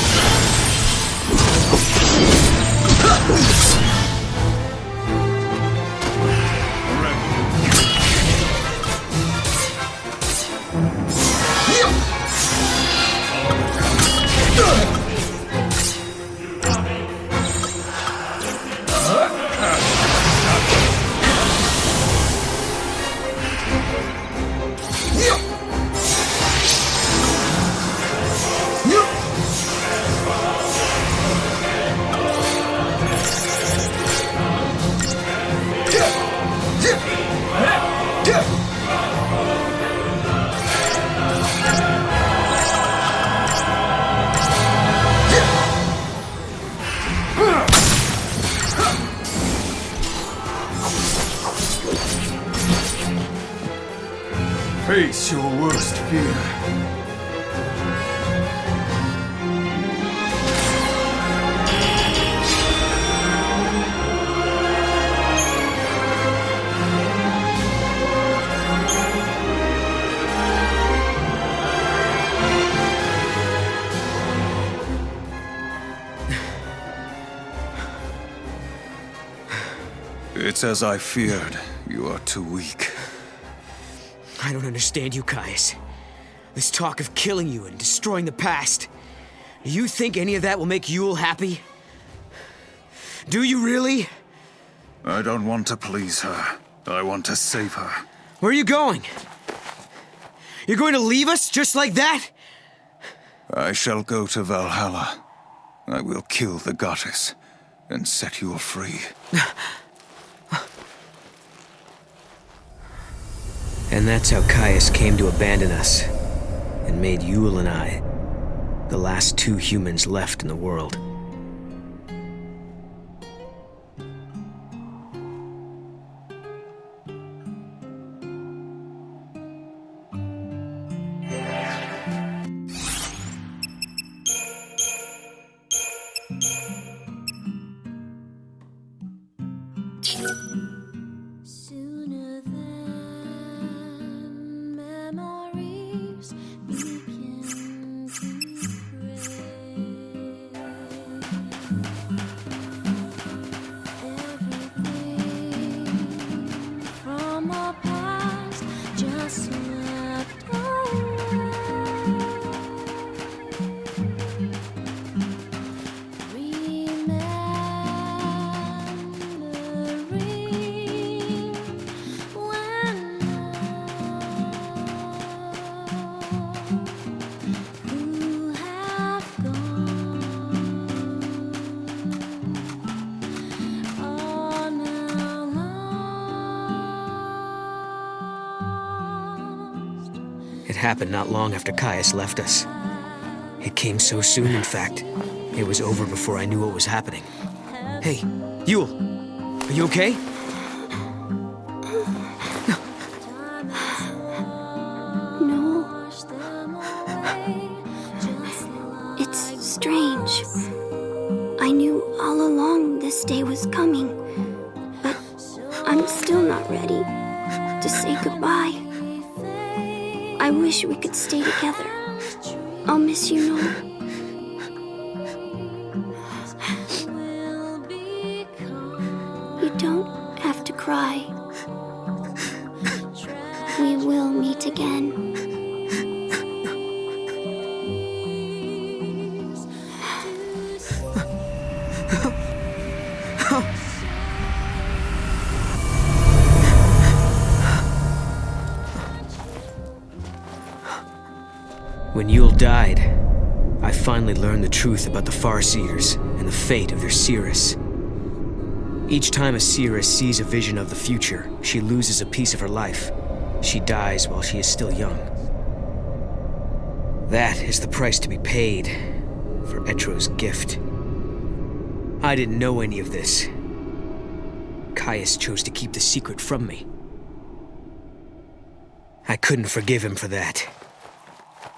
Speaker 4: Face your worst fear. It's as I feared. You are too weak.
Speaker 8: I don't understand you, Caius. This talk of killing you and destroying the past. Do you think any of that will make Yule happy? Do you really?
Speaker 4: I don't want to please her. I want to save her.
Speaker 8: Where are you going? You're going to leave us just like that?
Speaker 4: I shall go to Valhalla. I will kill the goddess and set Yule free.
Speaker 8: And that's how Caius came to abandon us, and made Yule and I the last two humans left in the world. It happened not long after Caius left us. It came so soon, in fact. It was over before I knew what was happening. Hey, Yule, are you okay?
Speaker 13: No. It's strange. I knew all along this day was coming, but I'm still not ready to say goodbye. I wish we could stay together. I'll miss you, Noel. You don't have to cry. We will meet again.
Speaker 8: When Yule died, I finally learned the truth about the Farseers and the fate of their seeress. Each time a seeress sees a vision of the future, she loses a piece of her life. She dies while she is still young. That is the price to be paid for Etro's gift. I didn't know any of this. Caius chose to keep the secret from me. I couldn't forgive him for that.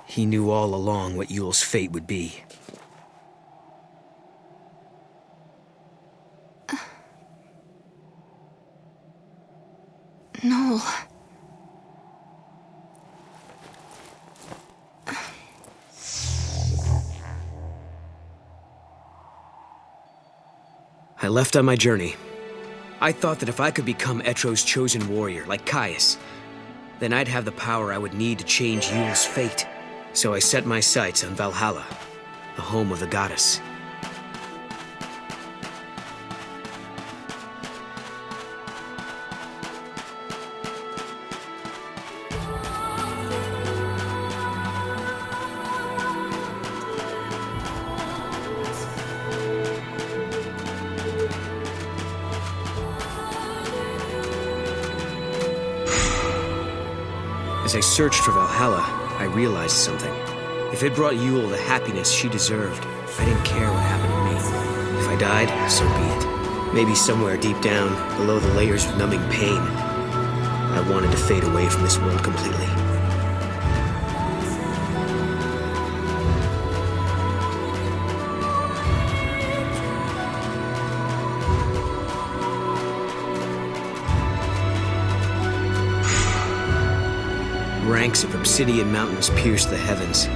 Speaker 8: He knew all along what Yule's fate would be.
Speaker 10: Noel.
Speaker 8: I left on my journey. I thought that if I could become Etro's chosen warrior, like Caius, then I'd have the power I would need to change Yule's fate. So I set my sights on Valhalla, the home of the goddess. As I searched for Valhalla, I realized something. If it brought Yule the happiness she deserved, I didn't care what happened to me. If I died, so be it. Maybe somewhere deep down, below the layers of numbing pain, I wanted to fade away from this world completely. Ranks of obsidian mountains pierced the heavens.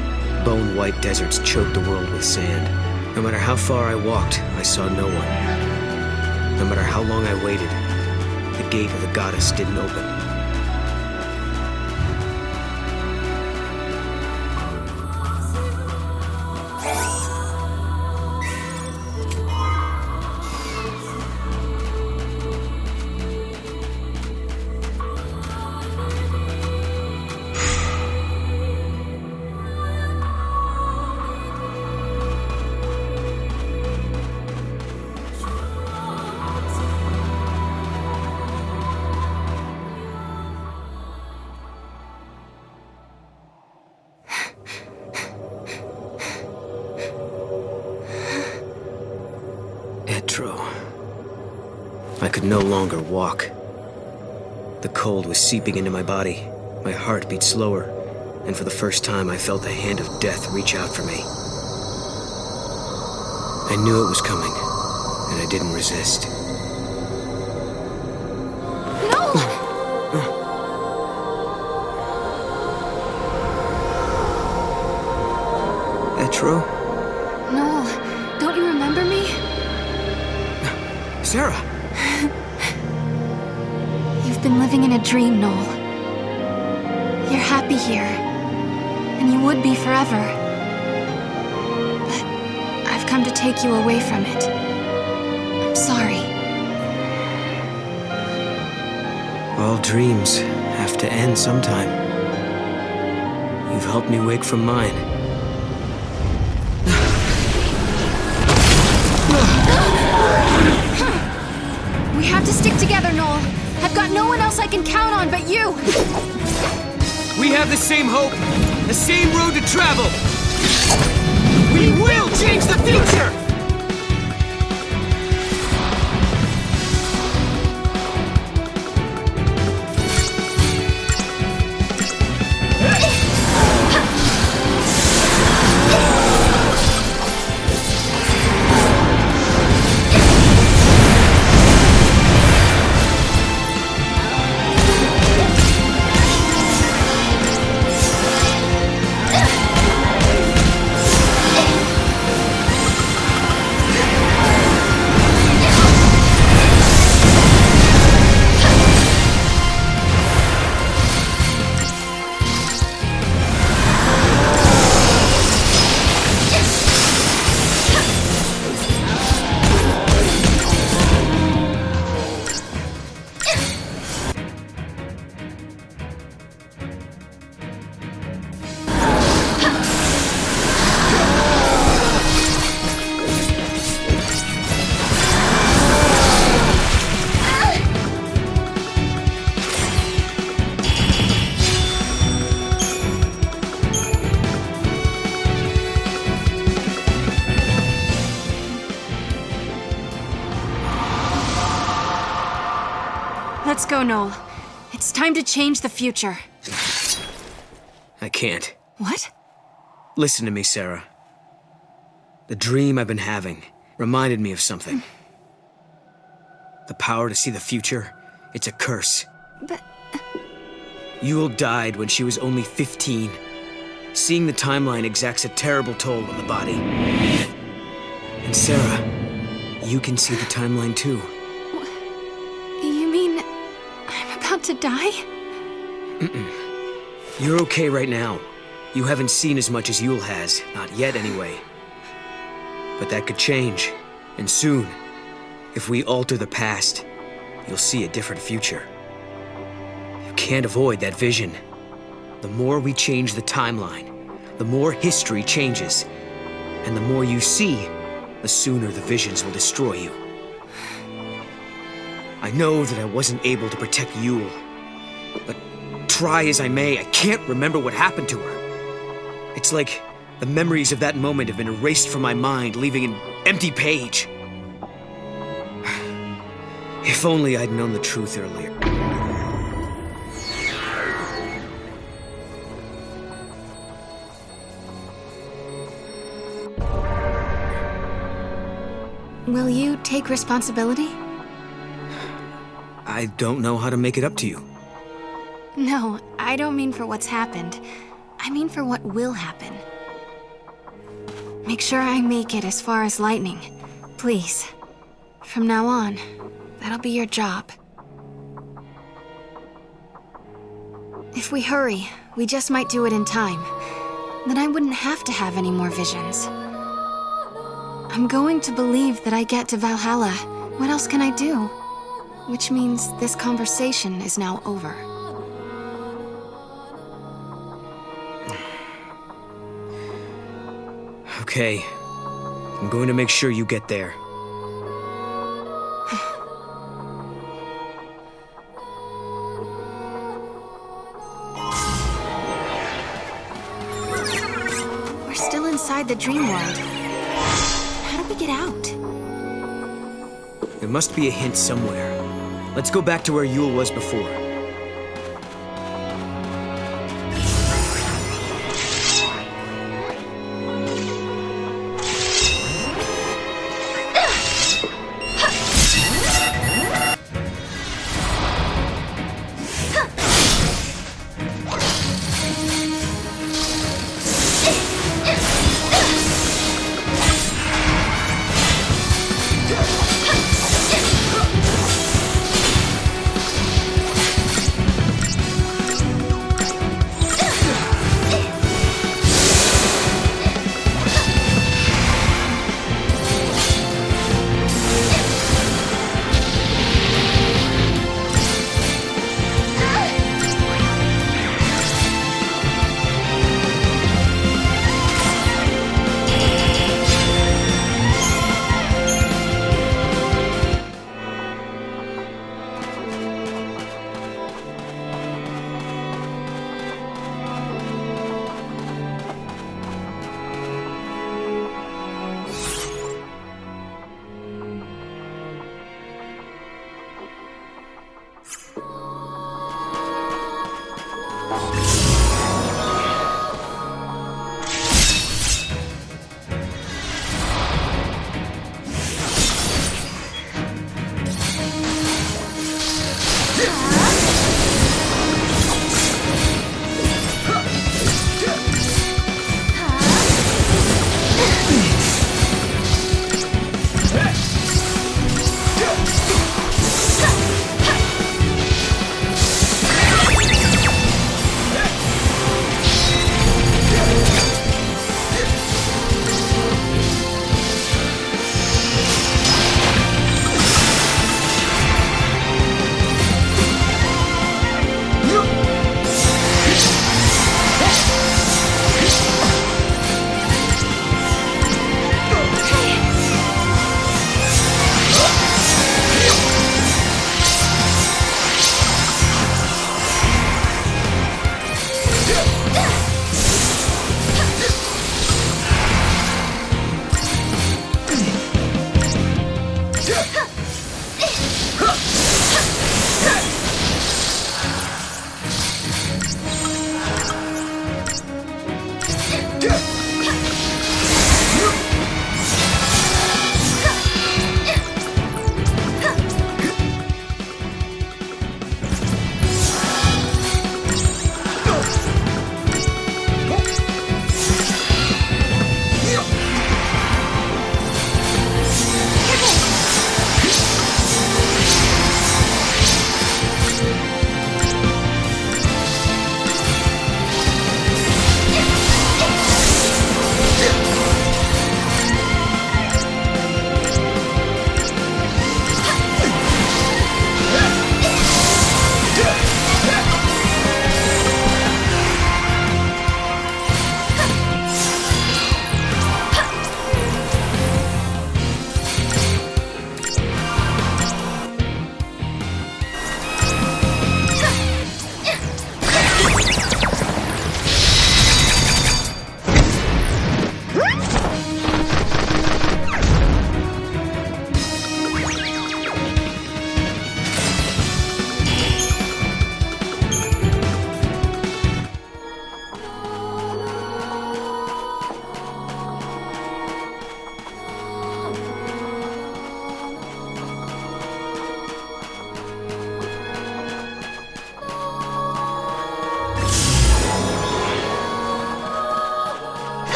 Speaker 8: Bone-white deserts choked the world with sand. No matter how far I walked, I saw no one. No matter how long I waited, the gate of the goddess didn't open. Etro. I could no longer walk. The cold was seeping into my body. My heart beat slower, and for the first time I felt the hand of death reach out for me. I knew it was coming, and I didn't resist.
Speaker 10: No!
Speaker 8: Etro?
Speaker 10: Noel, don't you remember me?
Speaker 8: Sarah!
Speaker 10: You've been living in a dream, Noel. You're happy here, and you would be forever. But I've come to take you away from it. I'm sorry.
Speaker 8: All dreams have to end sometime. You've helped me wake from mine.
Speaker 10: We have to stick together, Noel. I've got no one else I can count on but you.
Speaker 8: We have the same hope, the same road to travel. We will change the future!
Speaker 10: Let's go, Noel. It's time to change the future.
Speaker 8: I can't.
Speaker 10: What?
Speaker 8: Listen to me, Sarah. The dream I've been having reminded me of something. The power to see the future, it's a curse.
Speaker 10: But...
Speaker 8: Yule died when she was only 15. Seeing the timeline exacts a terrible toll on the body. And Sarah, you can see the timeline too.
Speaker 10: You mean I'm about to die?
Speaker 8: Mm-mm. You're okay right now. You haven't seen as much as Yule has. Not yet, anyway. But that could change. And soon. If we alter the past, you'll see a different future. You can't avoid that vision. The more we change the timeline, the more history changes. And the more you see, the sooner the visions will destroy you. I know that I wasn't able to protect Yule, but try as I may, I can't remember what happened to her. It's like the memories of that moment have been erased from my mind, leaving an empty page. If only I'd known the truth earlier.
Speaker 10: Will you take responsibility?
Speaker 8: I don't know how to make it up to you.
Speaker 10: No, I don't mean for what's happened. I mean for what will happen. Make sure I make it as far as lightning. Please. From now on, that'll be your job. If we hurry, we just might do it in time. Then I wouldn't have to have any more visions. I'm going to believe that I get to Valhalla. What else can I do? Which means this conversation is now over.
Speaker 8: Okay. I'm going to make sure you get there.
Speaker 10: We're still inside the dream world. How do we get out?
Speaker 8: There must be a hint somewhere. Let's go back to where Yule was before.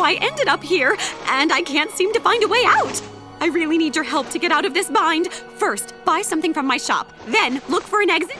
Speaker 2: I ended up here, and I can't seem to find a way out. I really need your help to get out of this bind. First, buy something from my shop. Then, look for an exit.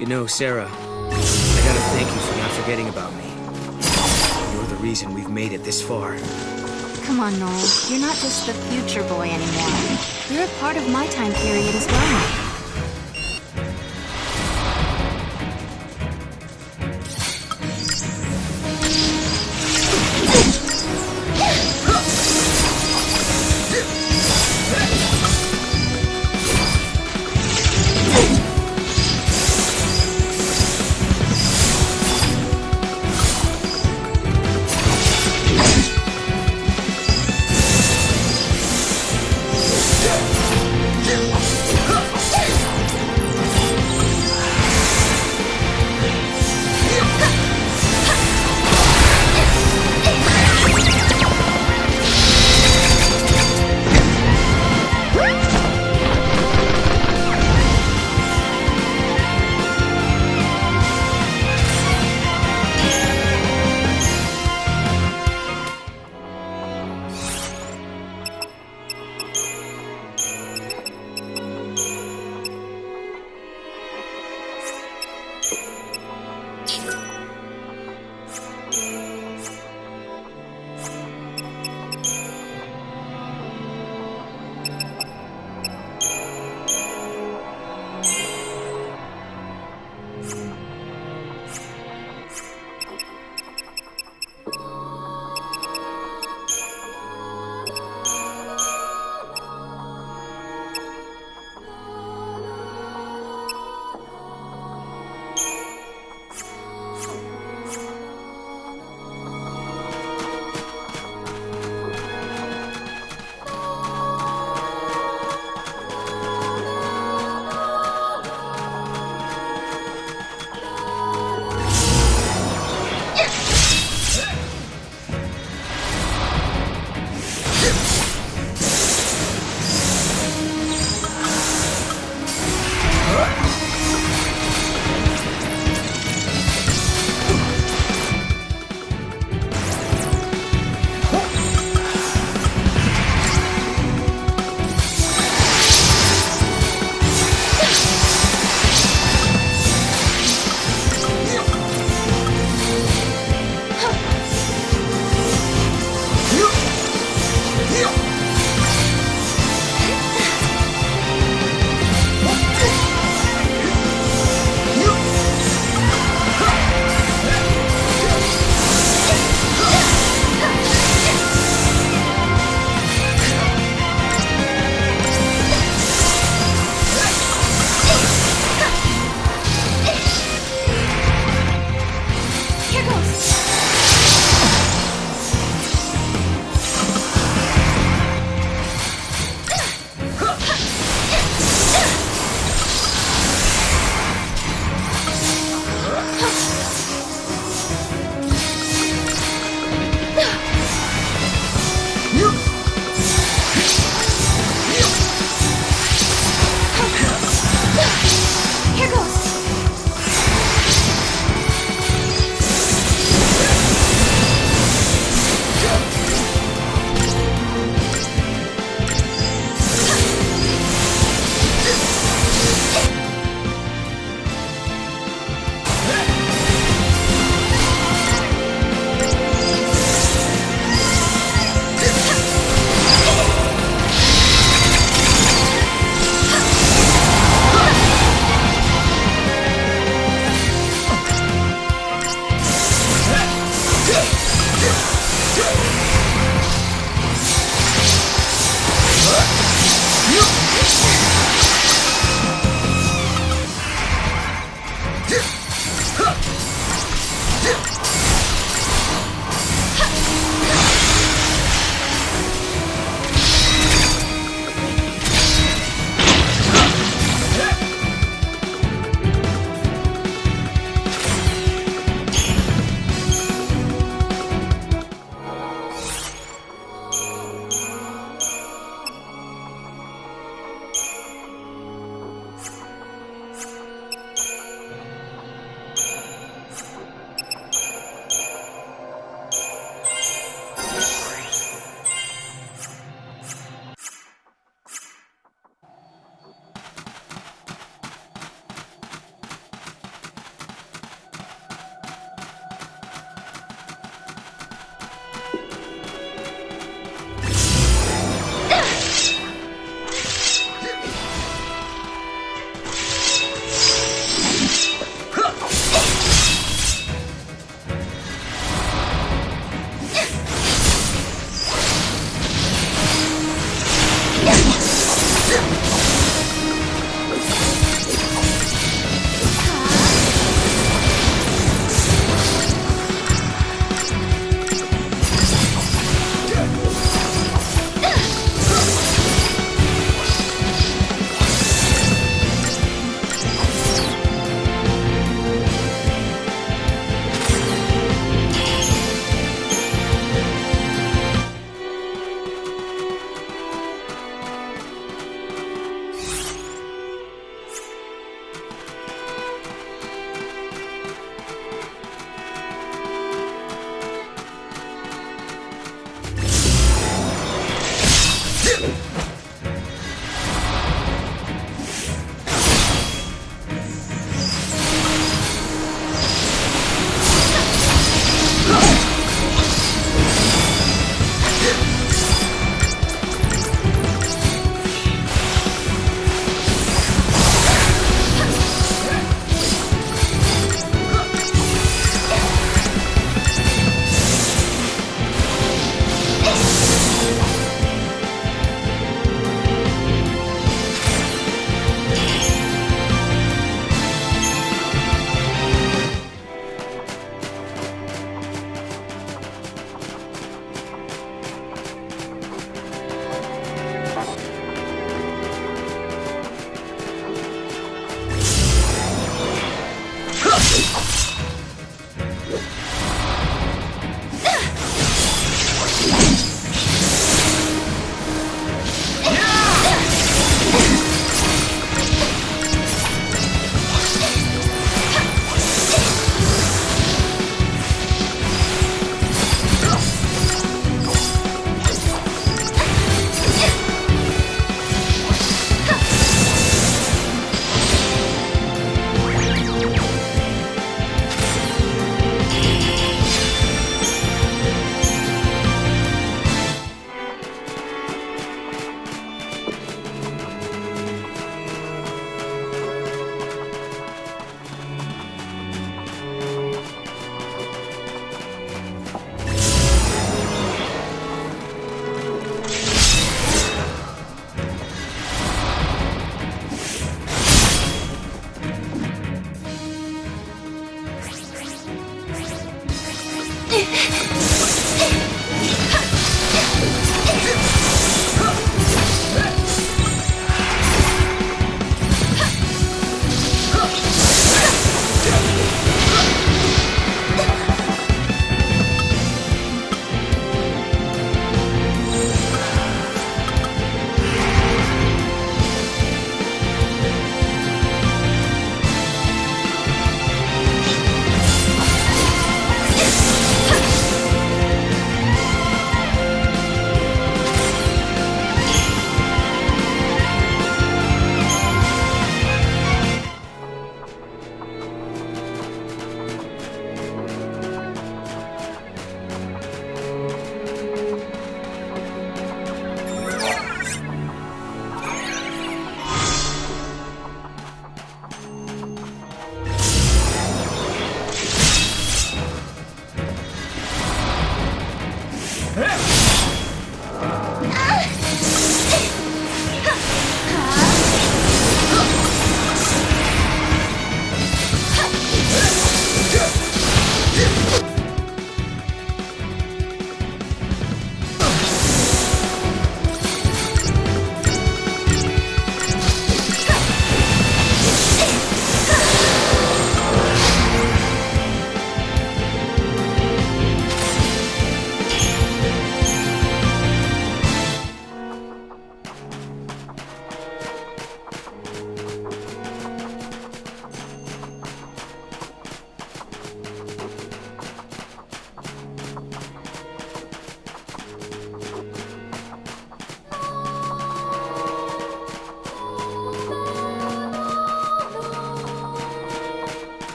Speaker 8: You know, Sarah, I gotta thank you for not forgetting about me. You're the reason we've made it this far.
Speaker 10: Come on, Noel. You're not just the future boy anymore. You're a part of my time period as well.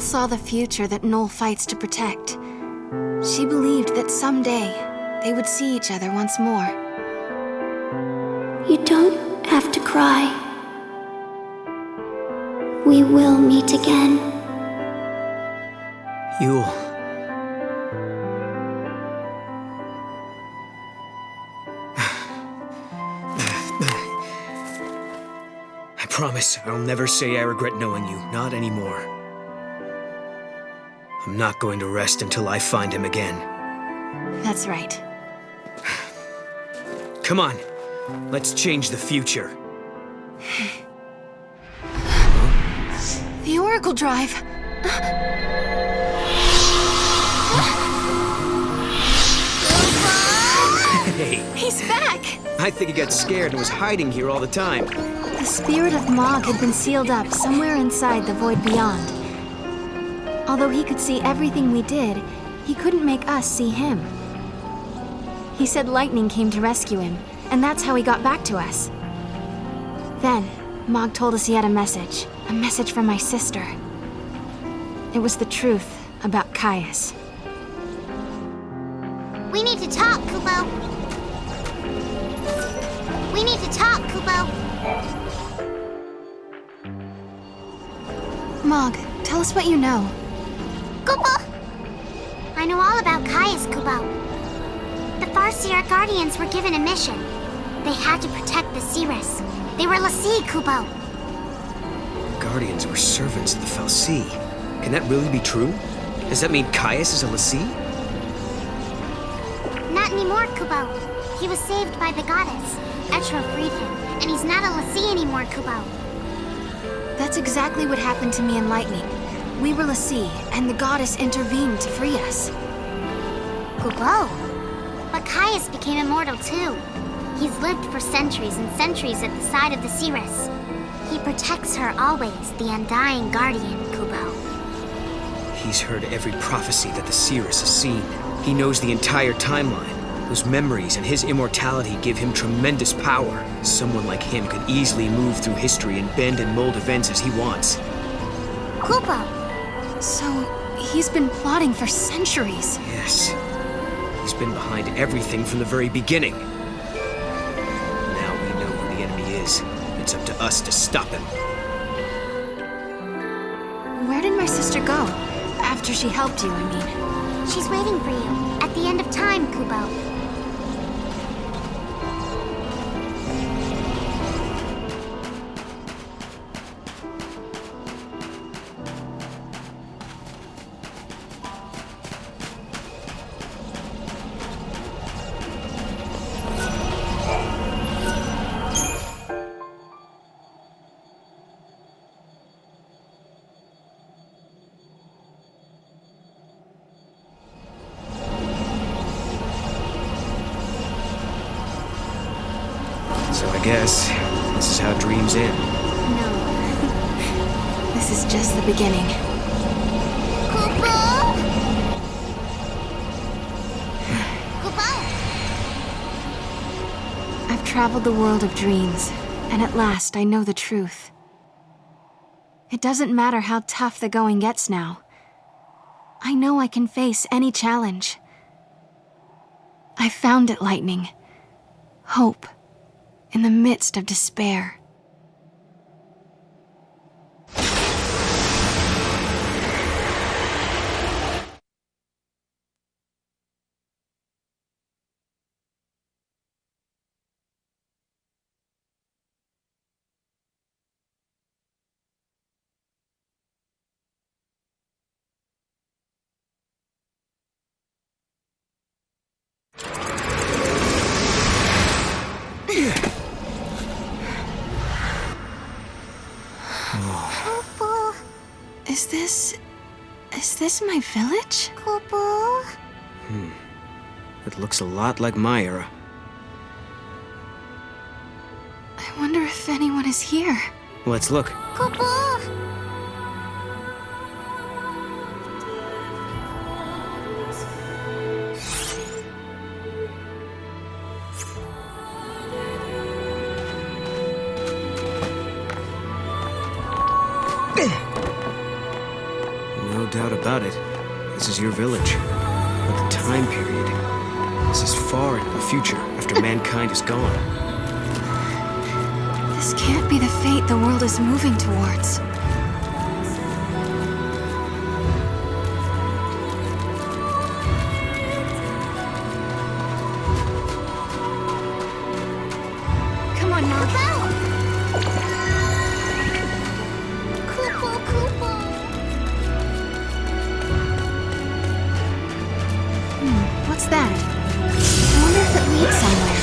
Speaker 10: saw the future that Noel fights to protect. She believed that someday they would see each other once more.
Speaker 13: You don't have to cry. We will meet again.
Speaker 8: Yule. I promise I'll never say I regret knowing you, not anymore. I'm not going to rest until I find him again.
Speaker 10: That's right.
Speaker 8: Come on, let's change the future.
Speaker 10: The Oracle Drive!
Speaker 8: Hey!
Speaker 10: He's back!
Speaker 8: I think he got scared and was hiding here all the time.
Speaker 10: The spirit of Mog had been sealed up somewhere inside the void beyond. Although he could see everything we did, he couldn't make us see him. He said lightning came to rescue him, and that's how he got back to us. Then, Mog told us he had a message from my sister. It was the truth about Caius.
Speaker 3: We need to talk, Kupo. We need to talk, Kupo.
Speaker 10: Mog, tell us what you know.
Speaker 3: Kupo! I know all about Caius, Kupo. The Farseer Guardians were given a mission. They had to protect the Cirrus. They were l'Cie, Kupo.
Speaker 8: The Guardians were servants of the Fal'Cie. Can that really be true? Does that mean Caius is a l'Cie?
Speaker 3: Not anymore, Kupo. He was saved by the goddess. Etro freed him, and he's not a l'Cie anymore, Kupo.
Speaker 10: That's exactly what happened to me and Lightning. We were l'Cie, and the goddess intervened to free us.
Speaker 3: Kupo. But Caius became immortal too. He's lived for centuries and centuries at the side of the Cirrus. He protects her always, the undying guardian, Kupo.
Speaker 8: He's heard every prophecy that the Cirrus has seen. He knows the entire timeline. Those memories and his immortality give him tremendous power. Someone like him could easily move through history and bend and mold events as he wants.
Speaker 3: Kupo!
Speaker 10: So, he's been plotting for centuries.
Speaker 8: Yes. He's been behind everything from the very beginning. Now we know where the enemy is. It's up to us to stop him.
Speaker 10: Where did my sister go? After she helped you, I mean.
Speaker 3: She's waiting for you, at the end of time, Kupo.
Speaker 8: So I guess this is how dreams end.
Speaker 10: No. This is just the beginning.
Speaker 3: Kupo! Kupo!
Speaker 10: I've traveled the world of dreams, and at last I know the truth. It doesn't matter how tough the going gets now. I know I can face any challenge. I found it, Lightning. Hope. In the midst of despair.
Speaker 3: Kupo.
Speaker 10: Is this my village?
Speaker 3: Kupo.
Speaker 8: It looks a lot like my era.
Speaker 10: I wonder if anyone is here.
Speaker 8: Let's look.
Speaker 3: Kupo.
Speaker 8: No doubt about it. This is your village. But the time period, this is far into the future, after mankind is gone.
Speaker 10: This can't be the fate the world is moving towards.
Speaker 3: Come on, Mom. Kupo, Kupo.
Speaker 10: What's that? I wonder if it leads somewhere.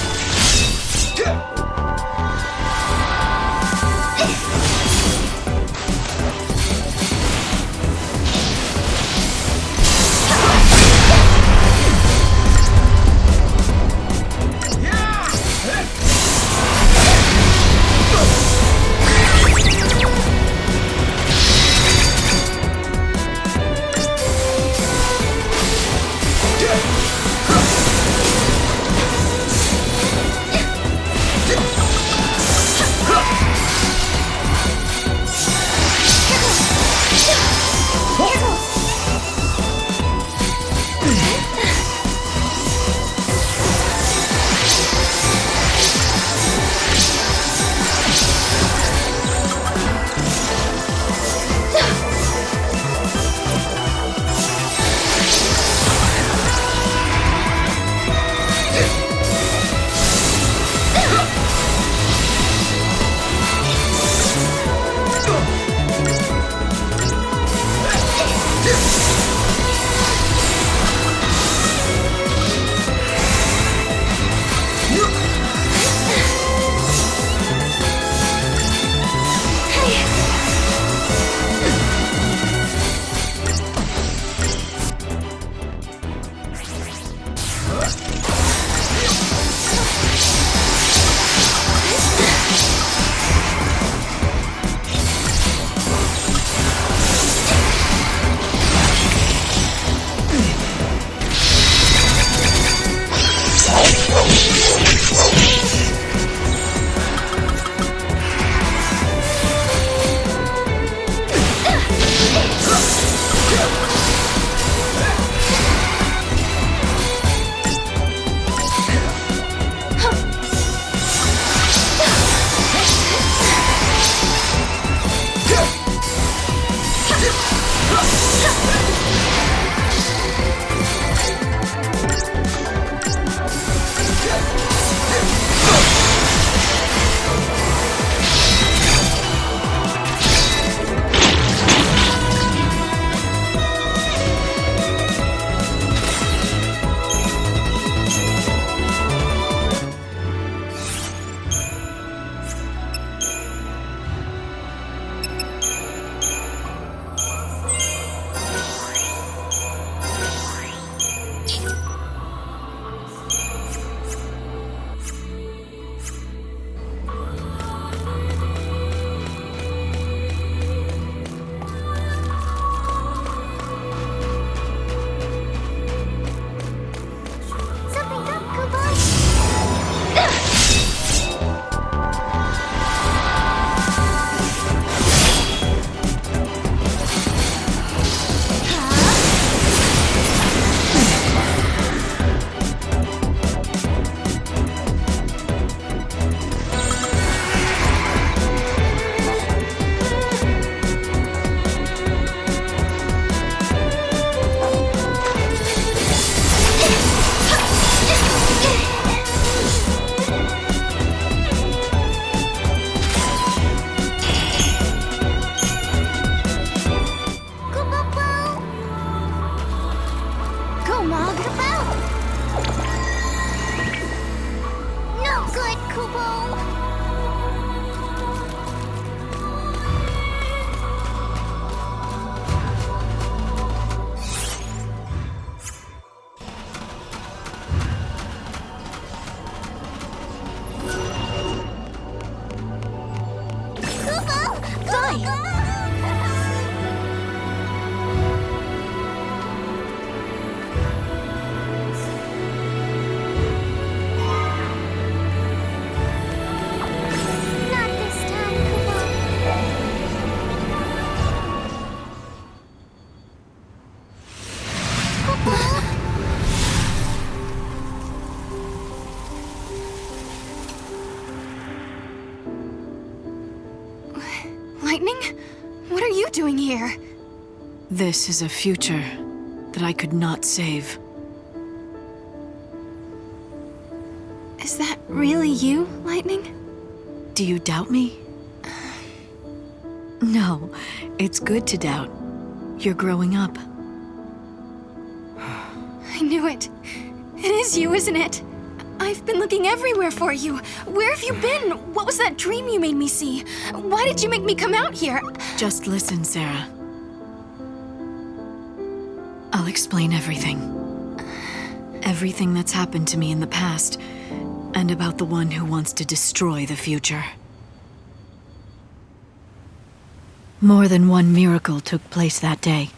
Speaker 10: Lightning? What are you doing here?
Speaker 19: This is a future that I could not save.
Speaker 10: Is that really you, Lightning?
Speaker 19: Do you doubt me? No, it's good to doubt. You're growing up.
Speaker 10: I knew it. It is you, isn't it? I've been looking everywhere for you. Where have you been? What was that dream you made me see? Why did you make me come out here?
Speaker 19: Just listen, Sarah. I'll explain everything. Everything that's happened to me in the past, and about the one who wants to destroy the future. More than one miracle took place that day.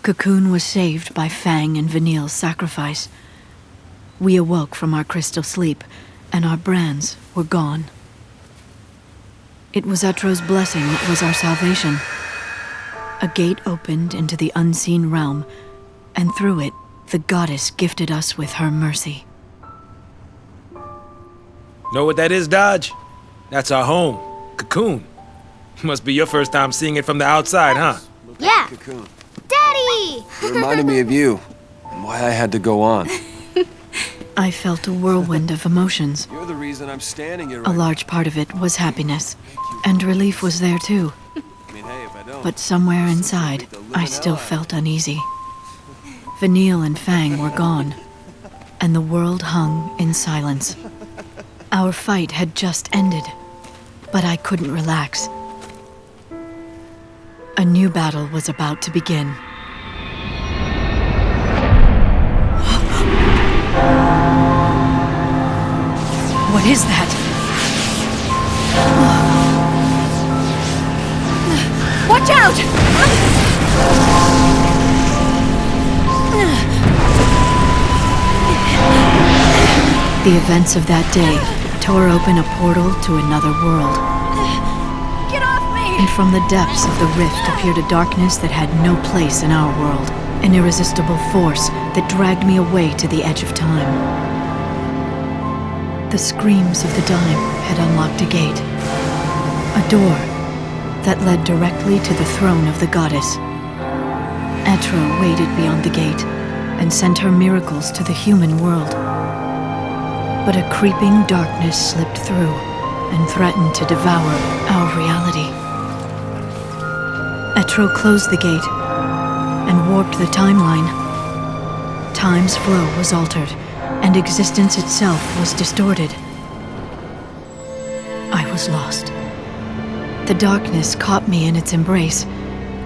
Speaker 19: Cocoon was saved by Fang and Vanille's sacrifice. We awoke from our crystal sleep, and our brands were gone. It was Etro's blessing that was our salvation. A gate opened into the unseen realm, and through it, the goddess gifted us with her mercy.
Speaker 20: Know what that is, Dodge? That's our home, Cocoon. Must be your first time seeing it from the outside, huh?
Speaker 3: Yeah.
Speaker 16: Cocoon.
Speaker 3: Daddy!
Speaker 16: It reminded me of you, and why I had to go on.
Speaker 19: I felt a whirlwind of emotions.
Speaker 16: You're the reason I'm standing here right
Speaker 19: A large part of it was happiness, and relief was there too.
Speaker 16: I mean, hey, if I don't...
Speaker 19: But somewhere inside, I still felt uneasy. Vanille and Fang were gone, and the world hung in silence. Our fight had just ended, but I couldn't relax. A new battle was about to begin. What is that?
Speaker 17: Watch out!
Speaker 19: The events of that day tore open a portal to another world.
Speaker 17: Get off me!
Speaker 19: And from the depths of the rift appeared a darkness that had no place in our world, an irresistible force that dragged me away to the edge of time. The screams of the dying had unlocked a gate, a door that led directly to the throne of the goddess. Etro waited beyond the gate and sent her miracles to the human world. But a creeping darkness slipped through and threatened to devour our reality. Etro closed the gate and warped the timeline. Time's flow was altered, and existence itself was distorted. I was lost. The darkness caught me in its embrace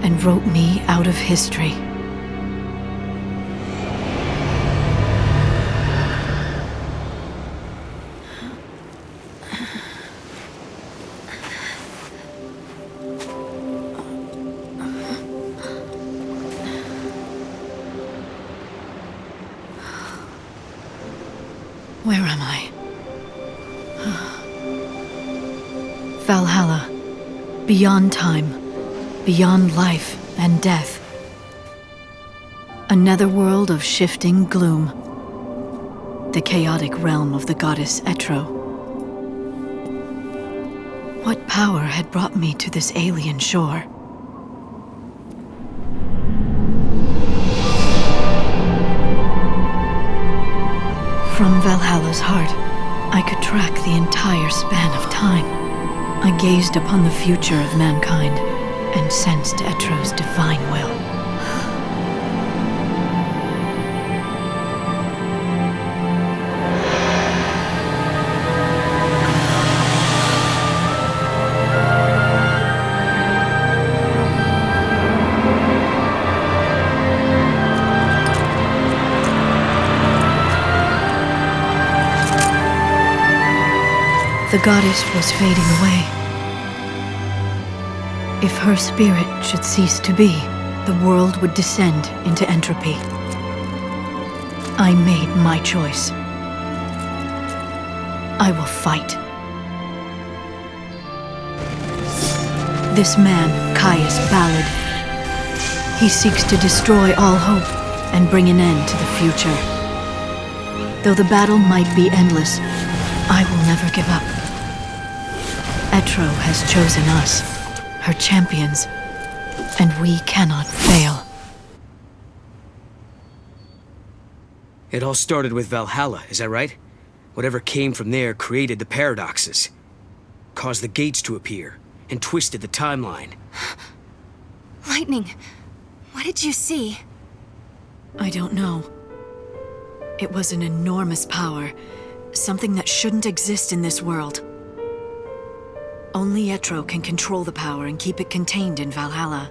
Speaker 19: and wrote me out of history. Where am I? Valhalla. Beyond time. Beyond life and death. A netherworld of shifting gloom. The chaotic realm of the goddess Etro. What power had brought me to this alien shore? From Valhalla's heart, I could track the entire span of time. I gazed upon the future of mankind and sensed Etro's divine will. The goddess was fading away. If her spirit should cease to be, the world would descend into entropy. I made my choice. I will fight. This man, Caius Ballad, he seeks to destroy all hope and bring an end to the future. Though the battle might be endless, I will never give up. Etro has chosen us. her champions, and we cannot fail.
Speaker 8: It all started with Valhalla, is that right? Whatever came from there created the paradoxes, caused the gates to appear, and twisted the timeline.
Speaker 10: Lightning, what did you see?
Speaker 19: I don't know. It was an enormous power, something that shouldn't exist in this world. Only Etro can control the power and keep it contained in Valhalla.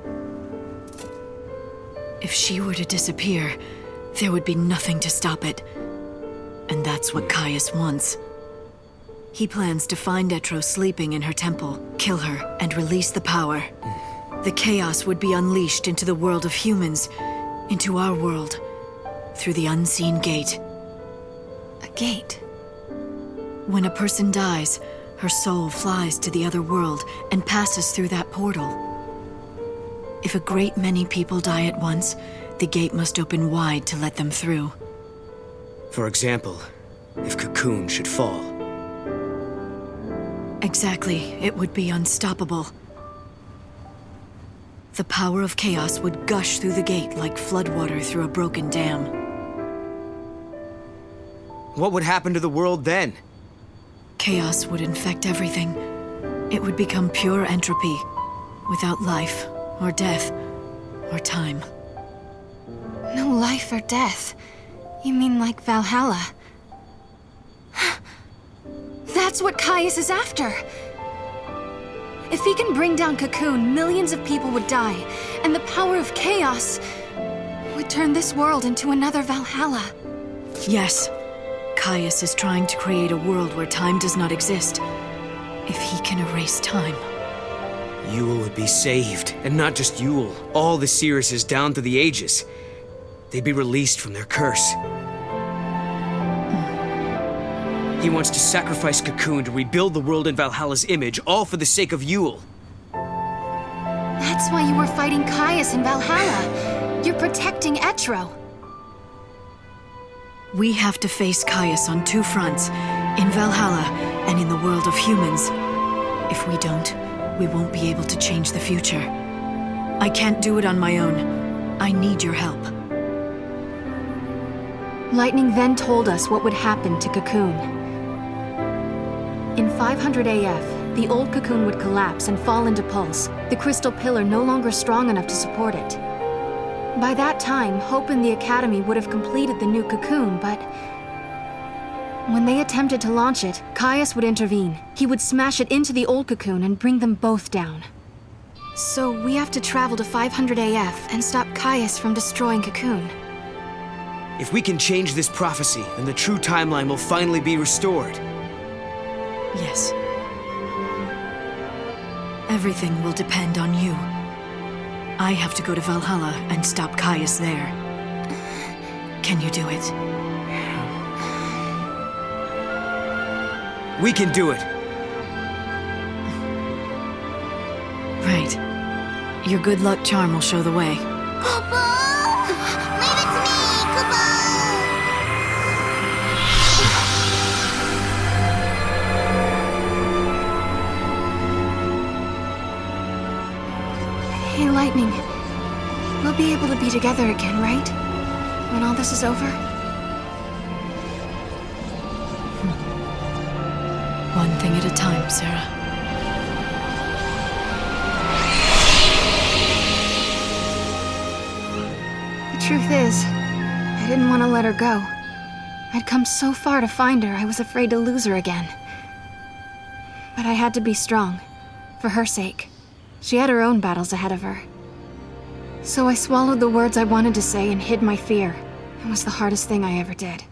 Speaker 19: If she were to disappear, there would be nothing to stop it. And that's what Caius wants. He plans to find Etro sleeping in her temple, kill her, and release the power. The chaos would be unleashed into the world of humans, into our world, through the unseen gate.
Speaker 10: A gate?
Speaker 19: When a person dies, her soul flies to the other world and passes through that portal. If a great many people die at once, the gate must open wide to let them through.
Speaker 8: For example, if Cocoon should fall.
Speaker 19: Exactly, it would be unstoppable. The power of chaos would gush through the gate like floodwater through a broken dam.
Speaker 8: What would happen to the world then?
Speaker 19: Chaos would infect everything. It would become pure entropy, without life, or death, or time.
Speaker 10: No life or death. You mean like Valhalla? That's what Caius is after! If he can bring down Cocoon, millions of people would die, and the power of chaos would turn this world into another Valhalla.
Speaker 19: Yes. Caius is trying to create a world where time does not exist. If he can erase time.
Speaker 8: Yule would be saved, and not just Yule. All the Seeresses down through the ages. They'd be released from their curse. He wants to sacrifice Cocoon to rebuild the world in Valhalla's image, all for the sake of Yule.
Speaker 10: That's why you were fighting Caius in Valhalla. You're protecting Etro.
Speaker 19: We have to face Caius on two fronts, in Valhalla and in the world of humans. If we don't, we won't be able to change the future. I can't do it on my own. I need your help.
Speaker 10: Lightning then told us what would happen to Cocoon. In 500 AF, the old Cocoon would collapse and fall into pulse, the crystal pillar no longer strong enough to support it. By that time, Hope and the Academy would have completed the new Cocoon, but when they attempted to launch it, Caius would intervene. He would smash it into the old Cocoon and bring them both down. So we have to travel to 500 AF and stop Caius from destroying Cocoon.
Speaker 8: If we can change this prophecy, then the true timeline will finally be restored.
Speaker 19: Yes. Everything will depend on you. I have to go to Valhalla and stop Caius there. Can you do it?
Speaker 8: We can do it.
Speaker 19: Right. Your good luck charm will show the way.
Speaker 10: Hey, Lightning. We'll be able to be together again, right? When all this is over?
Speaker 19: One thing at a time, Sarah.
Speaker 10: The truth is, I didn't want to let her go. I'd come so far to find her, I was afraid to lose her again. But I had to be strong, for her sake. She had her own battles ahead of her. So I swallowed the words I wanted to say and hid my fear. It was the hardest thing I ever did.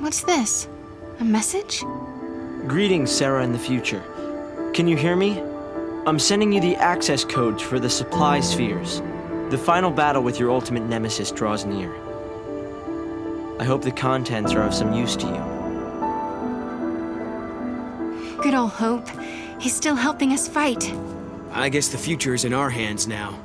Speaker 10: What's this? A message?
Speaker 9: Greetings, Sarah in the future. Can you hear me? I'm sending you the access codes for the supply spheres. The final battle with your ultimate nemesis draws near. I hope the contents are of some use to you.
Speaker 10: Good old Hope. He's still helping us fight.
Speaker 8: I guess the future is in our hands now.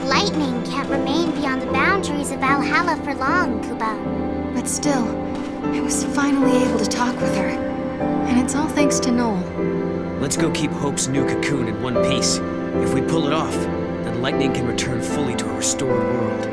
Speaker 3: Lightning can't remain beyond the boundaries of Valhalla for long, Kubo.
Speaker 10: But still, I was finally able to talk with her. And it's all thanks to Noel.
Speaker 8: Let's go keep Hope's new cocoon in one piece. If we pull it off, then Lightning can return fully to a restored world.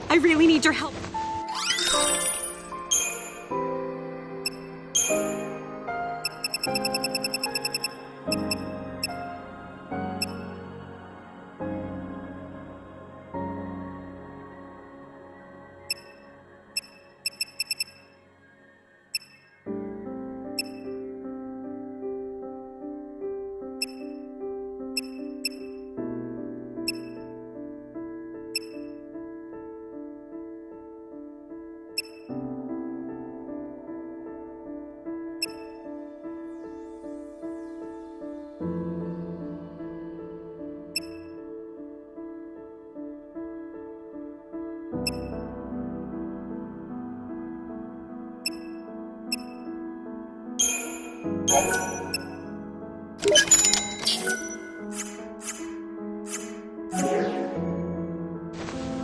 Speaker 2: I really need your help.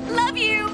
Speaker 2: Love you!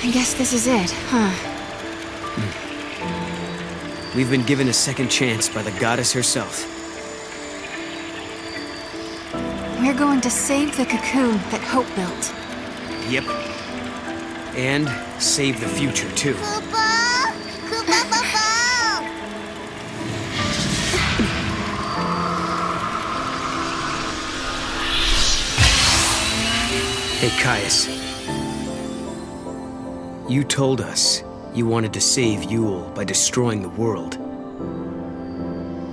Speaker 10: I guess this is it, huh?
Speaker 8: We've been given a second chance by the goddess herself.
Speaker 10: We're going to save the cocoon that Hope built.
Speaker 8: Yep. And save the future, too. Hey, Caius. You told us you wanted to save Yule by destroying the world.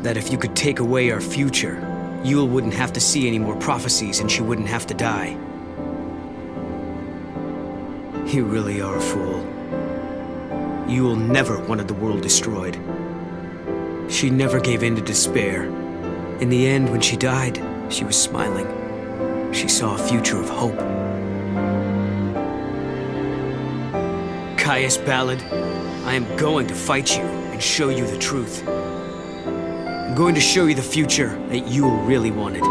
Speaker 8: That if you could take away our future, Yule wouldn't have to see any more prophecies and she wouldn't have to die. You really are a fool. Yule never wanted the world destroyed. She never gave in to despair. In the end, when she died, she was smiling. She saw a future of hope. Caius, Ballad, I am going to fight you and show you the truth. I'm going to show you the future that Yule really wanted.